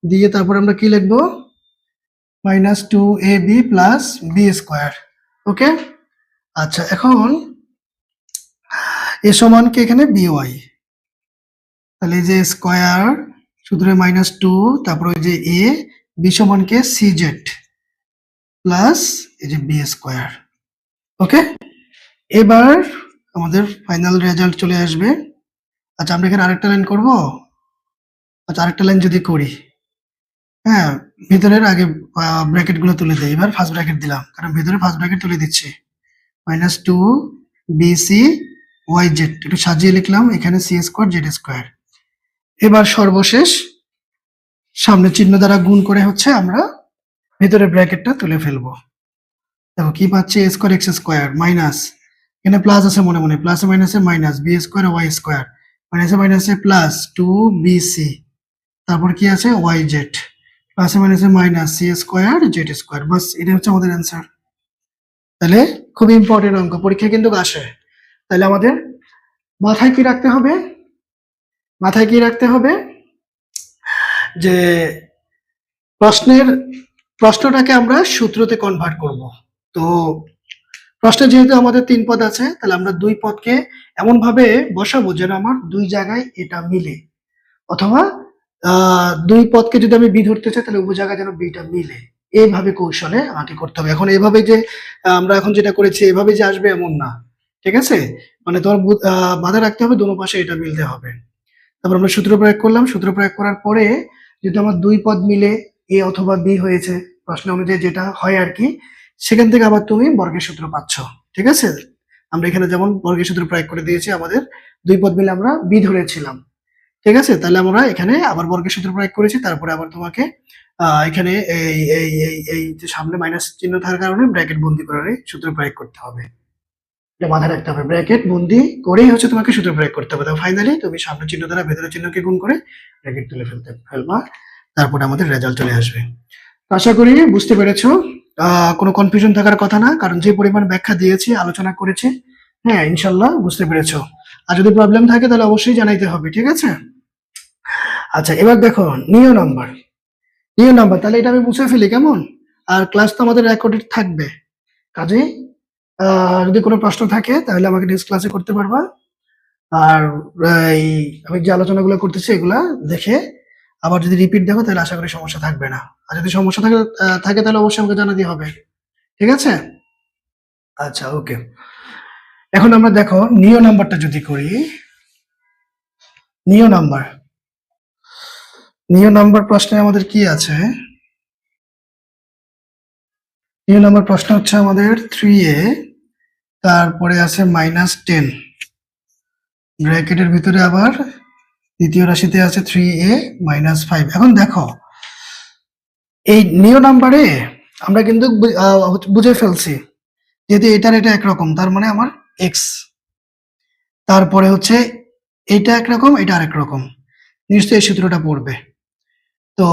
দিয়ে তারপর আমরা কি লিখবো, minus 2ab plus b square. Okay, আচ্ছা, এখন এ সমান কি এখানে বিওয়াই, তাহলে এই যে স্কোয়ার সূত্রে মাইনাস 2, তারপর ওই যে এ, বি সমান কে সিজেড প্লাস এই যে বি স্কোয়ার। ওকে, এবার আমাদের ফাইনাল রেজাল্ট চলে আসবে। আচ্ছা, আমরা এখানে আরেকটা লাইন করব। আচ্ছা, আরেকটা লাইন যদি করি, হ্যাঁ, ভিতরের আগে ব্র্যাকেট গুলো তুলে দেয়, এবার ফার্স্ট ব্র্যাকেট দিলাম কারণ ভিতরে ফার্স্ট ব্র্যাকেট তুলে দিচ্ছি, মাইনাস 2bc ওয়াই জেড, একটু সাজিয়ে লিখলাম, এখানে সি স্কোয়ার জেড স্কোয়ার। এবার সর্বশেষ সামনে চিহ্ন দ্বারা গুণ করে হচ্ছে আমরা ভিতরে ব্র্যাকেটটা তুলে ফেলবো। দেখো কি পাচ্ছি, এ স্কোয়ার এক্স স্কোয়ার মাইনাস, এখানে প্লাস আছে মনে মনে, প্লাসে মাইনাসে minus B square Y square, মাইনাসে মাইনাসে প্লাস 2bc, তারপর কি আছে ওয়াই জেড, প্লাসে মাইনাসে minus C square Z square, বাস এটা হচ্ছে আমাদের অ্যান্সার। তাহলে খুব ইম্পর্টেন্ট অঙ্ক, পরীক্ষায় কিন্তু আসে। তাহলে আমাদের মাথায় কি রাখতে হবে, মাথায় কি রাখতে হবে যে প্রশ্নের প্রশ্নটাকে আমরা সূত্রতে কনভার্ট করব। তো প্রশ্নে যেহেতু আমাদের ৩ পদ আছে, তাহলে আমরা ২ পদকে এমন ভাবে বসাবো যেন আমার ২ জায়গায় এটা মিলে, অথবা ২ পদকে যদি আমি বি ধরতে চাই তাহলে উভয় জায়গায় যেন বিটা মিলে। এইভাবে কৌশলে আমাকে করতে হবে। এখন এভাবে যে আমরা এখন যেটা করেছি এভাবে যে আসবে এমন না, ঠিক আছে? মানে তোমার মাথায় রাখতে হবে দোনো পাশে এটা মিলতে হবে। তারপর আমরা সূত্র প্রয়োগ করলাম, সূত্র প্রয়োগ করার পরে যদি আমার ২ পদ মিলে এ অথবা বি হয়েছে, প্রশ্ন অনুযায়ী যেটা হয় আর কি, সেখান থেকে আবার তুমি বর্গের সূত্র পাচ্ছ, ঠিক আছে? আমরা এখানে যেমন বর্গের সূত্র প্রয়োগ করে দিয়েছি, আমাদের ২ পদ মিলে আমরা বি ধরেছিলাম, ঠিক আছে? তাহলে আমরা এখানে আবার বর্গের সূত্র প্রয়োগ করেছি, তারপরে আবার তোমাকে এখানে এই যে সামনে মাইনাস চিহ্ন থাকার কারণে ব্র্যাকেট বন্দি করে সূত্র প্রয়োগ করতে হবে। এটা মাথায় রাখতে হবে, ব্র্যাকেট বন্দি করেই হচ্ছে তোমাকে সূত্র প্রয়োগ করতে হবে। তো ফাইনালি তুমি সামনের চিহ্ন দ্বারা ভেতরের চিহ্নকে গুণ করে ব্র্যাকেট তুলে ফেলবা, তারপরে আমাদের রেজাল্ট চলে আসবে। তো আশা করি বুঝতে পেরেছো। কোনো কনফিউশন থাকার কথা না, কারণ যে পরিমাণ ব্যাখ্যা দিয়েছি, আলোচনা করেছি, হ্যাঁ ইনশাল্লাহ বুঝতে পেরেছো। আর যদি প্রবলেম থাকে তাহলে অবশ্যই জানাইতে হবে, ঠিক আছে? আচ্ছা, এবার দেখো নিয় নাম্বার, নিয় নাম্বার, তাহলে এটা আমি মুছে ফেলি কেমন? আর ক্লাস তো আমাদের রেকর্ডেড থাকবে, কাজেই যদি কোনো প্রশ্ন থাকে তাহলে আমাকে নেক্সট ক্লাসে করতে পারবা। আর এই আমি যে আলোচনাগুলো করতেছি এগুলা দেখে আবার যদি রিপিট দেখো তাহলে আশা করি সমস্যা থাকবে না। আর যদি সমস্যা থাকে তাহলে অবশ্যই আমাকে জানাতে হবে, ঠিক আছে? আচ্ছা, ওকে। এখন আমরা দেখো নিয় নাম্বারটা যদি করি, নিয় নাম্বার, নিয় নাম্বার প্রশ্নে আমাদের কি আছে? নিয় নাম্বার প্রশ্ন হচ্ছে আমাদের 3a, তারপরে আছে -10, ব্র্যাকেটের ভিতরে আবার দ্বিতীয় রাশিতে আছে 3a -5। এখন দেখো এই নিয় নাম্বারে আমরা কিন্তু বুঝে ফেলছি, যেহেতু এটার এটা একরকম, তার মানে আমার এক্স, তারপরে হচ্ছে এটা একরকম এটা আরেক রকম, নিশ্চয়ই এই সূত্রটা পড়বে। তো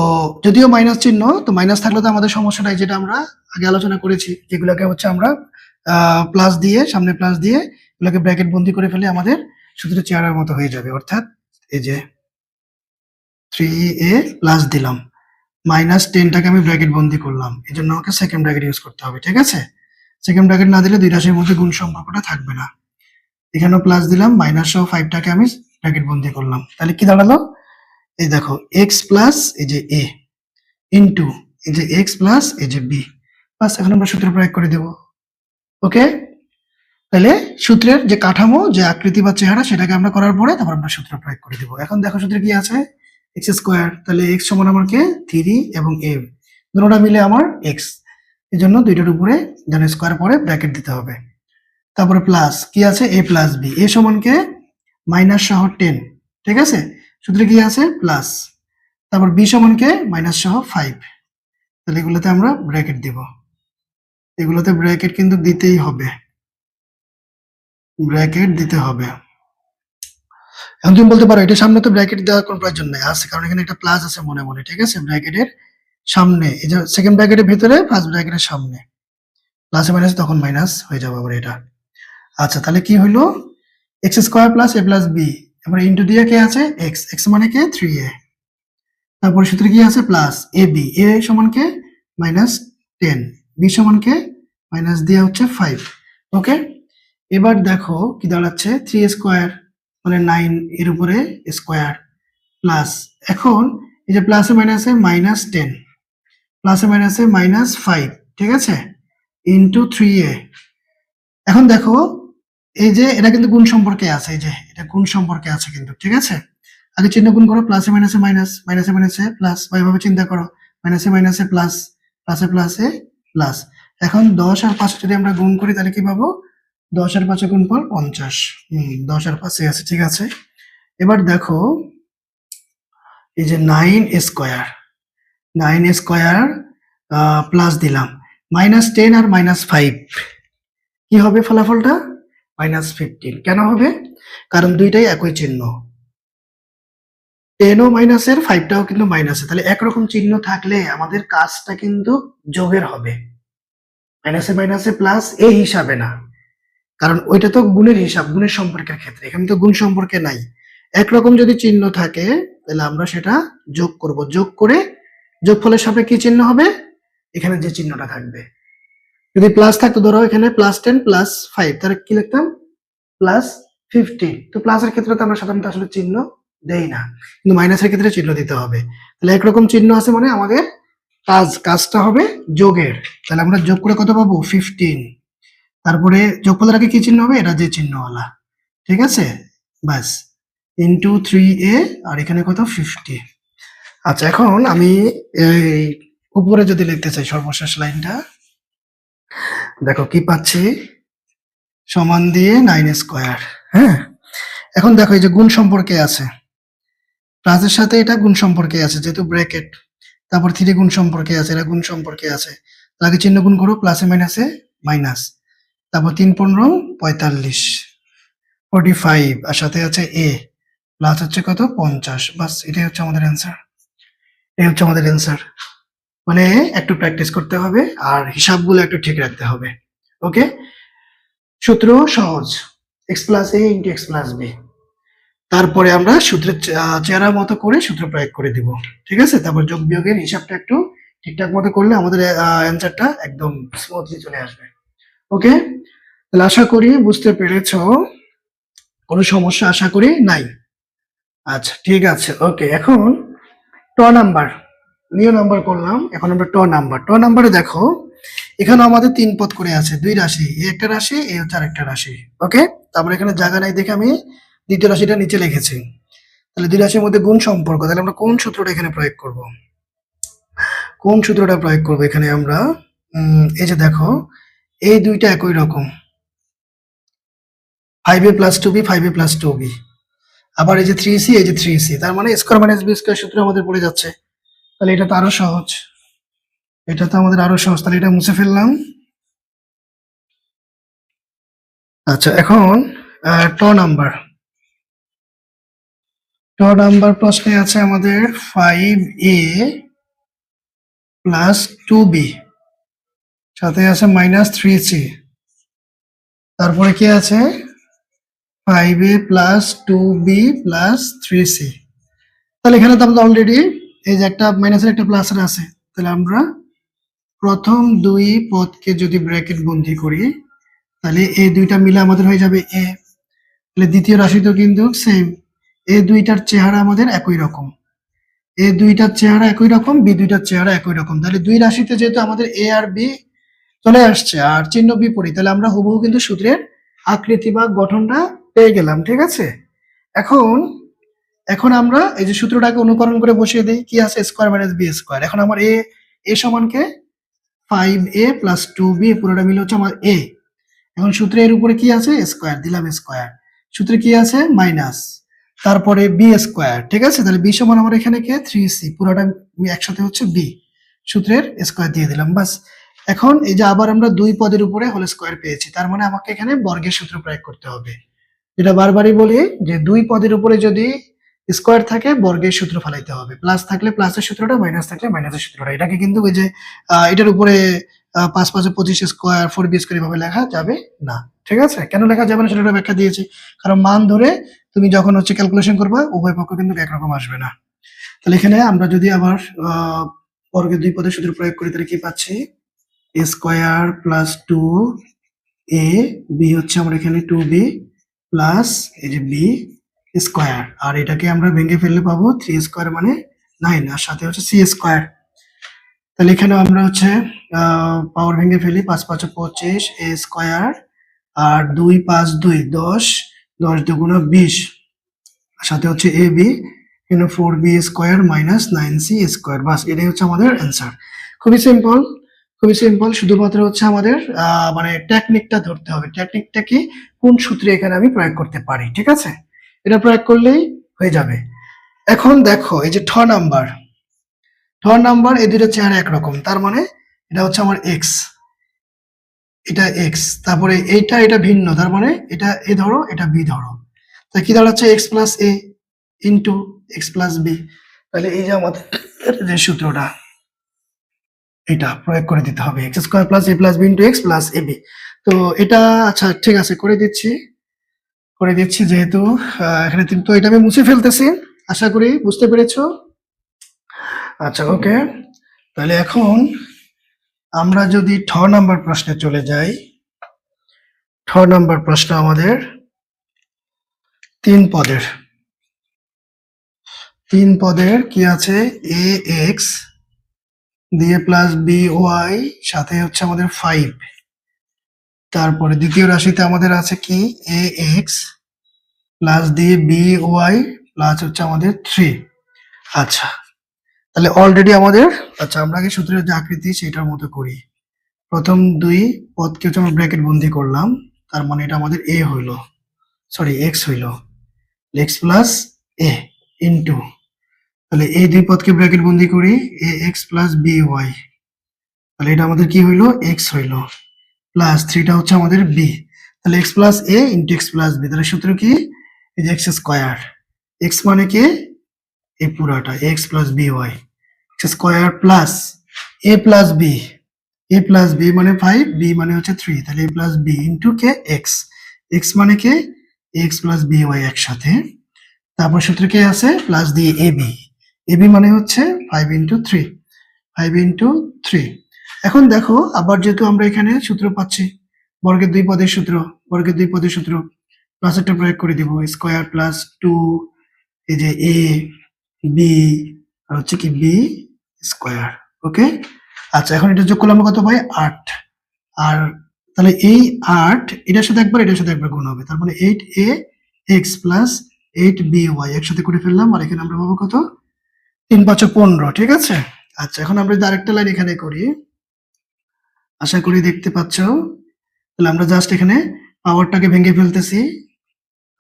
যদিও মাইনাস চিহ্ন, তো মাইনাস থাকলে তো আমাদের সমস্যা নাই, যেটা আমরা আগে আলোচনা করেছি, যেগুলোকে হচ্ছে আমরা প্লাস দিয়ে, সামনে প্লাস দিয়ে এগুলোকে ব্র্যাকেট বন্দি করে ফেলে আমাদের সূত্রের চেহারার মতো হয়ে যাবে। অর্থাৎ এই যে 3a প্লাস দিলাম, -10টাকে আমি ব্র্যাকেট বন্দি করলাম, এই জন্য আমাকে সেকেন্ড ব্র্যাকেট ইউজ করতে হবে, ঠিক আছে? সেকেন্ড ব্র্যাকেট না দিলে দুই রাশির মধ্যে গুণ সম্পর্কটা থাকবে না। এখানেও প্লাস দিলাম, মাইনাস সহ 5টাকে আমি ব্র্যাকেট বন্দি করলাম, তাহলে কি দাঁড়ালো? এই দেখো এক্স প্লাস এই যে এ ইন্টু এই যে এক্স প্লাস এই যে বি, বাস এখন আমরা সূত্র প্রয়োগ করে দেব। ওকে, তাহলে সূত্রের যে কাঠামো, যে আকৃতি বা চেহারা, সেটাকে আমরা করার পরে তারপর আমরা সূত্র প্রয়োগ করে দেব। এখন দেখো সূত্রে কি আছে, এক্স স্কোয়ার, তাহলে এক্স সমান আমাকে 3 এবং এ দুটোটা মিলে আমার এক্স, এই জন্য দুইটার উপরে যেন স্কোয়ার পরে ব্র্যাকেট দিতে হবে। তারপরে প্লাস কি আছে, এ প্লাস বি, এ সমানকে মাইনাস সহ 10, ঠিক আছে? সূত্রে কি আছে প্লাস, তারপর বি সমানকে মাইনাস সহ 5, তাহলে এগুলোতে আমরা ব্র্যাকেট দিব, এগুলোতে ব্র্যাকেট কিন্তু দিতেই হবে, ব্র্যাকেট দিতে হবে। এখন তুমি বলতে পারো এটা সামনে তো ব্র্যাকেট দেওয়ার কোনো প্রয়োজন নাই, আছে, কারণ এখানে একটা প্লাস আছে মনে মনে, ঠিক আছে? ব্র্যাকেটের সামনে, এই যে সেকেন্ড ব্র্যাকেটের ভিতরে ফার্স্ট ব্র্যাকেটের সামনে প্লাসে মাইনাস তখন মাইনাস হয়ে যাবে আবার এটা। আচ্ছা, তাহলে কি হলো, x square plus a plus B, এবার ইন্টু দিয়ে কে আছে এক্স, এক্স মানে কে 3a, তারপরে সূত্রে কি আছে প্লাস এ বি, এ সমান কে -10, বি সমান কে মাইনাস দিয়ে হচ্ছে 5। ওকে, এবার দেখো কি দাঁড়াচ্ছে, 3 স্কোয়ার মানে 9 এর উপরে স্কোয়ার প্লাস, এখন এই যে প্লাসে মাইনাসে -10, প্লাসে মাইনাসে -5, ঠিক আছে, ইন্টু 3a। এখন দেখো এই যে এটা কিন্তু গুণ সম্পর্কে আছে, এই যে এটা গুণ সম্পর্কে আছে কিন্তু, ঠিক আছে? আগে চিহ্ন গুণ করো, প্লাসে মাইনাসে মাইনাস, মাইনাসে মাইনাসে প্লাস, বা এভাবে চিন্তা করো, মাইনাসে মাইনাসে প্লাস, প্লাসে প্লাসে প্লাস। এখন 10 আর 5 যদি আমরা গুণ করি তাহলে কি পাবো, 10 আর 5 গুণফল 50, 10 আর 5 আছে, ঠিক আছে? এবার দেখো এই যে 9 স্কোয়ার, 9 স্কোয়ার প্লাস দিলাম, -10 আর -5, কি হবে ফলাফলটা, -15। কেন হবে, কারণ দুইটাই একই চিহ্ন, 10ও মাইনাসের 5টাও কিন্তু মাইনাসে, তাহলে একরকম চিহ্ন থাকলে আমাদের কাজটা কিন্তু যোগের হবে। মাইনাসে মাইনাসে প্লাস এই হিসাবে না, কারণ ওইটা তো গুণের হিসাব, গুণের সম্পর্কের ক্ষেত্রে। এখানে তো গুণ সম্পর্কে নাই। একরকম যদি চিহ্ন থাকে তাহলে আমরা সেটা যোগ করব, যোগ করে যোগফলের সামনে কি চিহ্ন হবে, এখানে যে চিহ্নটা থাকবে। যদি প্লাস থাকতো, ধরো এখানে +10 + 5, তাহলে কি লিখতাম +50। তো প্লাসের ক্ষেত্রে তো আমরা সাধারণত আসলে চিহ্ন দেই না, কিন্তু মাইনাসের ক্ষেত্রে চিহ্ন দিতে হবে। তাহলে একরকম চিহ্ন আছে মানে আমাদের কাজটা হবে যোগের। তাহলে আমরা যোগ করে কত পাবো, 15। তারপরে যোগফলের আগে কি চিহ্ন হবে, এটা যে চিহ্নওয়ালা, ঠিক আছে, বাস, ইন্টু 3a, আর এখানে কত, 50। আচ্ছা, এখন আমি এই উপরে যদি লিখতে চাই সর্বশেষ লাইনটা, দেখো কি পাচ্ছি, সমান দিয়ে 9 স্কোয়ার। হ্যাঁ, এখন দেখো এই যে গুণ সম্পর্কে আছে, প্লাসের সাথে এটা গুণ সম্পর্কে আছে যেহেতু ব্র্যাকেট, তারপর 3 গুণ সম্পর্কে আছে, এটা গুণ সম্পর্কে আছে। আগে চিহ্ন গুণ করো, প্লাসে মাইনাসে মাইনাস, তারপর 3 15 45, 45, আর সাথে আছে এ, প্লাস হচ্ছে কত, 50। বাস, এটাই হচ্ছে আমাদের অ্যান্সার। এই হচ্ছে আমাদের অ্যান্সার। মানে একটু প্র্যাকটিস করতে হবে আর হিসাবগুলো একটু ঠিক রাখতে হবে। ওকে, সূত্র সহজ, x + a × x + b। তারপরে আমরা সূত্রের চেহারা মতো করে সূত্র প্রয়োগ করে দিব, ঠিক আছে। তারপর যোগ বিয়োগের হিসাবটা একটু ঠিকঠাক মতো করলে আমাদের অ্যান্সারটা একদম স্মুথলি চলে আসবে। ওকে, তাহলে আশা করি বুঝতে পেরেছো, কোনো সমস্যা আশা করি নাই। আচ্ছা, ঠিক আছে। ওকে, এখন নাম্বার, নাম্বার করলাম, এখন আমরা নাম্বারে দেখো, এখানে আমাদের 3 পদ করে আছে, 2 রাশি, এ একটা রাশি, এ হচ্ছে আরেকটা রাশি। ওকে, তারপরে এখানে জায়গা নাই দেখে আমি দ্বিতীয় রাশিটা নিচে লিখেছি। তাহলে 2 রাশির মধ্যে গুণ সম্পর্ক, তাহলে আমরা কোন সূত্রটা এখানে প্রয়োগ করব, এখানে আমরা এই যে দেখো, এই দুইটা একই রকম, 5a + 2b, 5a + 2b, আবার এই যে 3c, এই যে 3c, তার মানে স্কয়ার মাইনাস বি স্কয়ার সূত্র আমাদের পড়ে যাচ্ছে। তাহলে এটা তো আরো সহজ, তাহলে এটা মুছে ফেললাম। আচ্ছা, এখন নাম্বার, প্রশ্নে আছে আমাদের 5a + 2b, সাথে আছে -3c, তারপরে কি আছে 5a + 2b + 3c। তাহলে এখানে তো আমাদের অলরেডি এই যে একটা মাইনাসের একটা প্লাসের আছে, তাহলে আমরা প্রথম 2 পদকে যদি ব্র্যাকেট বন্ধী করি, তাহলে এই দুইটা মিলে আমাদের হয়ে যাবে a। তাহলে দ্বিতীয় রাশি তো কিন্তু সেম, এই দুইটার চেহারা আমাদের একই রকম, এই দুইটার চেহারা একই রকম, বি দুইটার চেহারা একই রকম। তাহলে দুই রাশিতে যেহেতু আমাদের এ আর বি চলে আসছে আর চিহ্ন বিপরীত, তাহলে আমরা হুবহু কিন্তু সূত্রের আকৃতি বা গঠনটা পেয়ে গেলাম, ঠিক আছে। এখন আমরা এই যে সূত্রটাকে অনুকরণ করে বসিয়ে দিই, কি আছে, স্কয়ার মাইনাস বি স্কয়ার। এখন আমার এ সমানকে 5a + 2b, পুরোটা মিলে হচ্ছে আমার এ। এখন সূত্রে এর উপরে কি আছে, স্কয়ার, দিলাম স্কয়ার, সূত্রে কি আছে, মাইনাস, তারপরে বি স্কয়ার, ঠিক আছে। তাহলে বি সমান আমার এখানে কে, 3c, পুরোটা একসাথে হচ্ছে বি, সূত্রের স্কয়ার দিয়ে দিলাম, বাস। এখন এই যে আবার আমরা 2 পদের উপরে হোল স্কয়ার পেয়েছি, তার মানে আমাকে এখানে বর্গের সূত্র প্রয়োগ করতে হবে। এটা বারবারই বলি যে 2 পদের উপরে যদি স্কয়ার থাকে, বর্গের সূত্র ফেলাইতে হবে, প্লাস থাকলে প্লাসের সূত্রটা, মাইনাস থাকলে মাইনাসের সূত্রটা। এটাকে কিন্তু ওই যে এটার উপরে 5 5 25 স্কয়ার, 4b স্কয়ার এভাবে লেখা যাবে না, ঠিক আছে। কেন লেখা যাবে না সেটা ব্যাখ্যা দিয়েছি, কারণ মান ধরে তুমি যখন হচ্ছে ক্যালকুলেশন করবা, উভয় পক্ষ কিন্তু একরকম আসবে না। তাহলে এখানে আমরা যদি আবার বর্গের 2 পদের সূত্র প্রয়োগ করি, তাহলে কি পাচ্ছি, a স্কয়ার + 2a, b হচ্ছে আমার এখানে 2b, প্লাস এই যে বি স্কয়ার, আর এটাকে আমরা ভেঙে ফেললে পাবো 3 স্কয়ার মানে 9, আর সাথে হচ্ছে c স্কয়ার। তাহলে এখানে আমরা হচ্ছে পাওয়ার ভেঙে ফেলি, 5 5 25, a স্কয়ার, আর 2 5 2 10, 10 দুগুণ 20, সাথে হচ্ছে এ বি, এখানে 4b square minus 9c square. বাস, এটাই হচ্ছে আমাদের অ্যান্সার। খুবই সিম্পল, শুধুমাত্র হচ্ছে আমাদের মানে টেকনিকটা ধরতে হবে, টেকনিকটা কি, কোন সূত্রে এখানে আমি প্রয়োগ করতে পারি, ঠিক আছে। এটা প্রয়োগ করলেই হয়ে যাবে। এখন দেখো এই যে নাম্বার, এই দুটো চেহারা একরকম, তার মানে এটা হচ্ছে আমার এক্স, এটা এক্স, তারপরে এটা ভিন্ন, তার মানে এটা এ ধরো, এটা বি ধরো, তাহলে কি দাঁড়াচ্ছে, x + a into x + b। তাহলে এই যে আমাদের যে সূত্রটা, এটা প্রয়োগ করে দিতে হবে, x square plus a plus B into x plus a b. তো এটা আচ্ছা ঠিক আছে, করে দিচ্ছি যেহেতু এখানে তো এটা আমি মুছে ফেলতেছি। আশা করি বুঝতে পেরেছো। আচ্ছা ওকে, তাহলে এখন আমরা যদি 6 নাম্বার প্রশ্নে চলে যাই। 6 নাম্বার প্রশ্ন আমাদের 3 পদের। 3 পদের কি আছে, এ এক্স দিয়ে প্লাস বি ওয়াই সাথে হচ্ছে আমাদের 5। তারপরে দ্বিতীয় রাশিতে আমাদের আছে কি, এ এক্স প্লাস দিয়ে বি ওয়াই প্লাস হচ্ছে আমাদের 3। আচ্ছা তাহলে অলরেডি আমাদের, আচ্ছা আমরা আগে সূত্রের যে আকৃতি সেটার মতো করি। প্রথম 2 পদকে হচ্ছে আমরা ব্র্যাকেট বন্দি করলাম, তার মানে এটা আমাদের এ হইলো, সরি এক্স হইলো, এক্স প্লাস এ ইন্টু, তাহলে এই 2 পদকে ব্র্যাকেট বন্দি করি, এ এক্স প্লাস বি ওয়াই, তাহলে এটা আমাদের কি হইলো, এক্স হইলো, প্লাস 3টা হচ্ছে আমাদের বি, তাহলে x plus a into x plus B, তাহলে সূত্র কি, এই যে এক্স স্কোয়ার, এক্স মানে কি এই পুরাটা x plus b y, x square plus a plus b, a plus b মানে 5, বি মানে হচ্ছে 3, তাহলে এ প্লাস বি ইন্টু কে এক্স, এক্স মানে কে এক্স প্লাস বি ওয়াই একসাথে, তারপর সূত্র কে আছে প্লাস দিয়ে এ বি, এ বি মানে হচ্ছে 5 ইন্টু 3, 5 ইন্টু 3। এখন দেখো আবার যেহেতু আমরা এখানে সূত্র পাচ্ছি, বর্গের 2 পদের সূত্র, বর্গের 2 পদের সূত্র, প্লাস একটা প্রয়োগ করে দিব, স্কোয়ার প্লাস 2, এই যে এ বি আর হচ্ছে কি বি স্কোয়ার। ওকে আচ্ছা এখন এটা যোগ করলে আমরা কত পাই, 8। আর তাহলে এই 8 এটার সাথে একবার এটার সাথে একবার গুণ হবে, তার মানে 8 এ এক্স প্লাস 8 বি ওয়াই একসাথে করে ফেললাম, আর এখানে আমরা পাবো কত, 3 5 15। ঠিক আছে, আচ্ছা এখন আমরা যদি আরেকটা লাইন এখানে করি, আশা করি দেখতে পাচ্ছ, তাহলে আমরা জাস্ট এখানে পাওয়ারটাকে ভেঙে ফেলতেছি,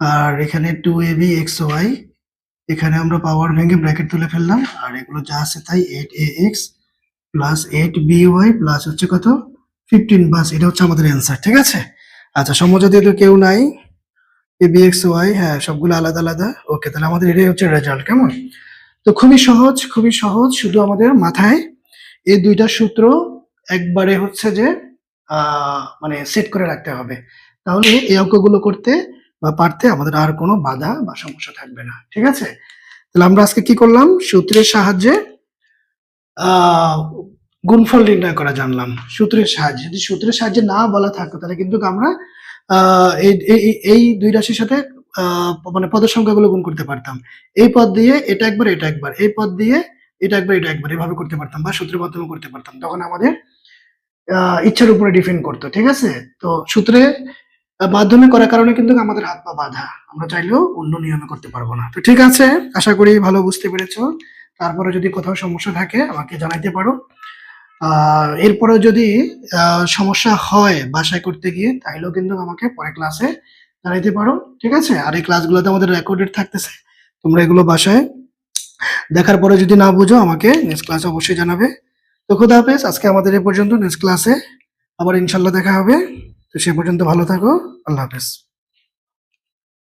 আর এখানে 2ab xy, এখানে আমরা পাওয়ার ভেঙে ব্র্যাকেট তুলে ফেললাম, আর এগুলো যা আছে তাই 8ax প্লাস 8by প্লাস হচ্ছে কত 15, বাস এটা হচ্ছে আমাদের অ্যান্সার। ঠিক আছে, আচ্ছা সমযোজী তো কেউ নাই, abxy হ্যাঁ সবগুলো আলাদা আলাদা। ওকে তাহলে আমাদের এটাই হচ্ছে রেজাল্ট। কেমন, তো খুবই সহজ, খুবই সহজ, শুধু আমাদের মাথায় এই দুইটা সূত্র একবারে হচ্ছে যে মানে সেট করে রাখতে হবে, তাহলে এই অঙ্কগুলো করতে বা পারতে আমাদের আর কোনো বাধা বা সমস্যা থাকবে না। ঠিক আছে, তাহলে আমরা আজকে কি করলাম, সূত্রের সাহায্যে গুণফল নির্ণয় করা জানলাম। সূত্রের সাহায্যে, যদি সূত্রের সাহায্যে না বলা থাকতো তাহলে কিন্তু আমরা এই দুই রাশির সাথে মানে পদের সংখ্যাগুলো গুণ করতে পারতাম, এই পদ দিয়ে এটা একবার এটা একবার, এই পদ দিয়ে এটা একবার এটা একবার, এভাবে করতে পারতাম, বা সূত্রের মাধ্যমে করতে পারতাম, তখন আমাদের ইচ্ছার উপরে ডিপেন্ড করতো। ঠিক আছে, তো সূত্রে মাধ্যমে করার কারণে কিন্তু আমাদের হাত পা বাঁধা, আমরা চাইলেও অন্য নিয়মে করতে পারবো না। তো ঠিক আছে, আশা করি ভালো বুঝতে পেরেছো। তারপরে যদি কোথাও সমস্যা থাকে আমাকে জানাইতে পারো, এরপরে যদি সমস্যা হয় বাসায় করতে গিয়ে, তাহলেও কিন্তু আমাকে পরে ক্লাসে জানাইতে পারো। ঠিক আছে, আর এই ক্লাসগুলোতে আমাদের রেকর্ডেড থাকতেছে, তোমরা এগুলো বাসায় দেখার পরে যদি না বুঝো আমাকে নেক্সট ক্লাসে অবশ্যই জানাবে। তো খোদা হাফেজ, আজকে আমাদের এই পর্যন্ত, নেক্সট ক্লাসে আবার ইনশাল্লাহ দেখা হবে। তো সে পর্যন্ত ভালো থাকো, আল্লাহ হাফেজ।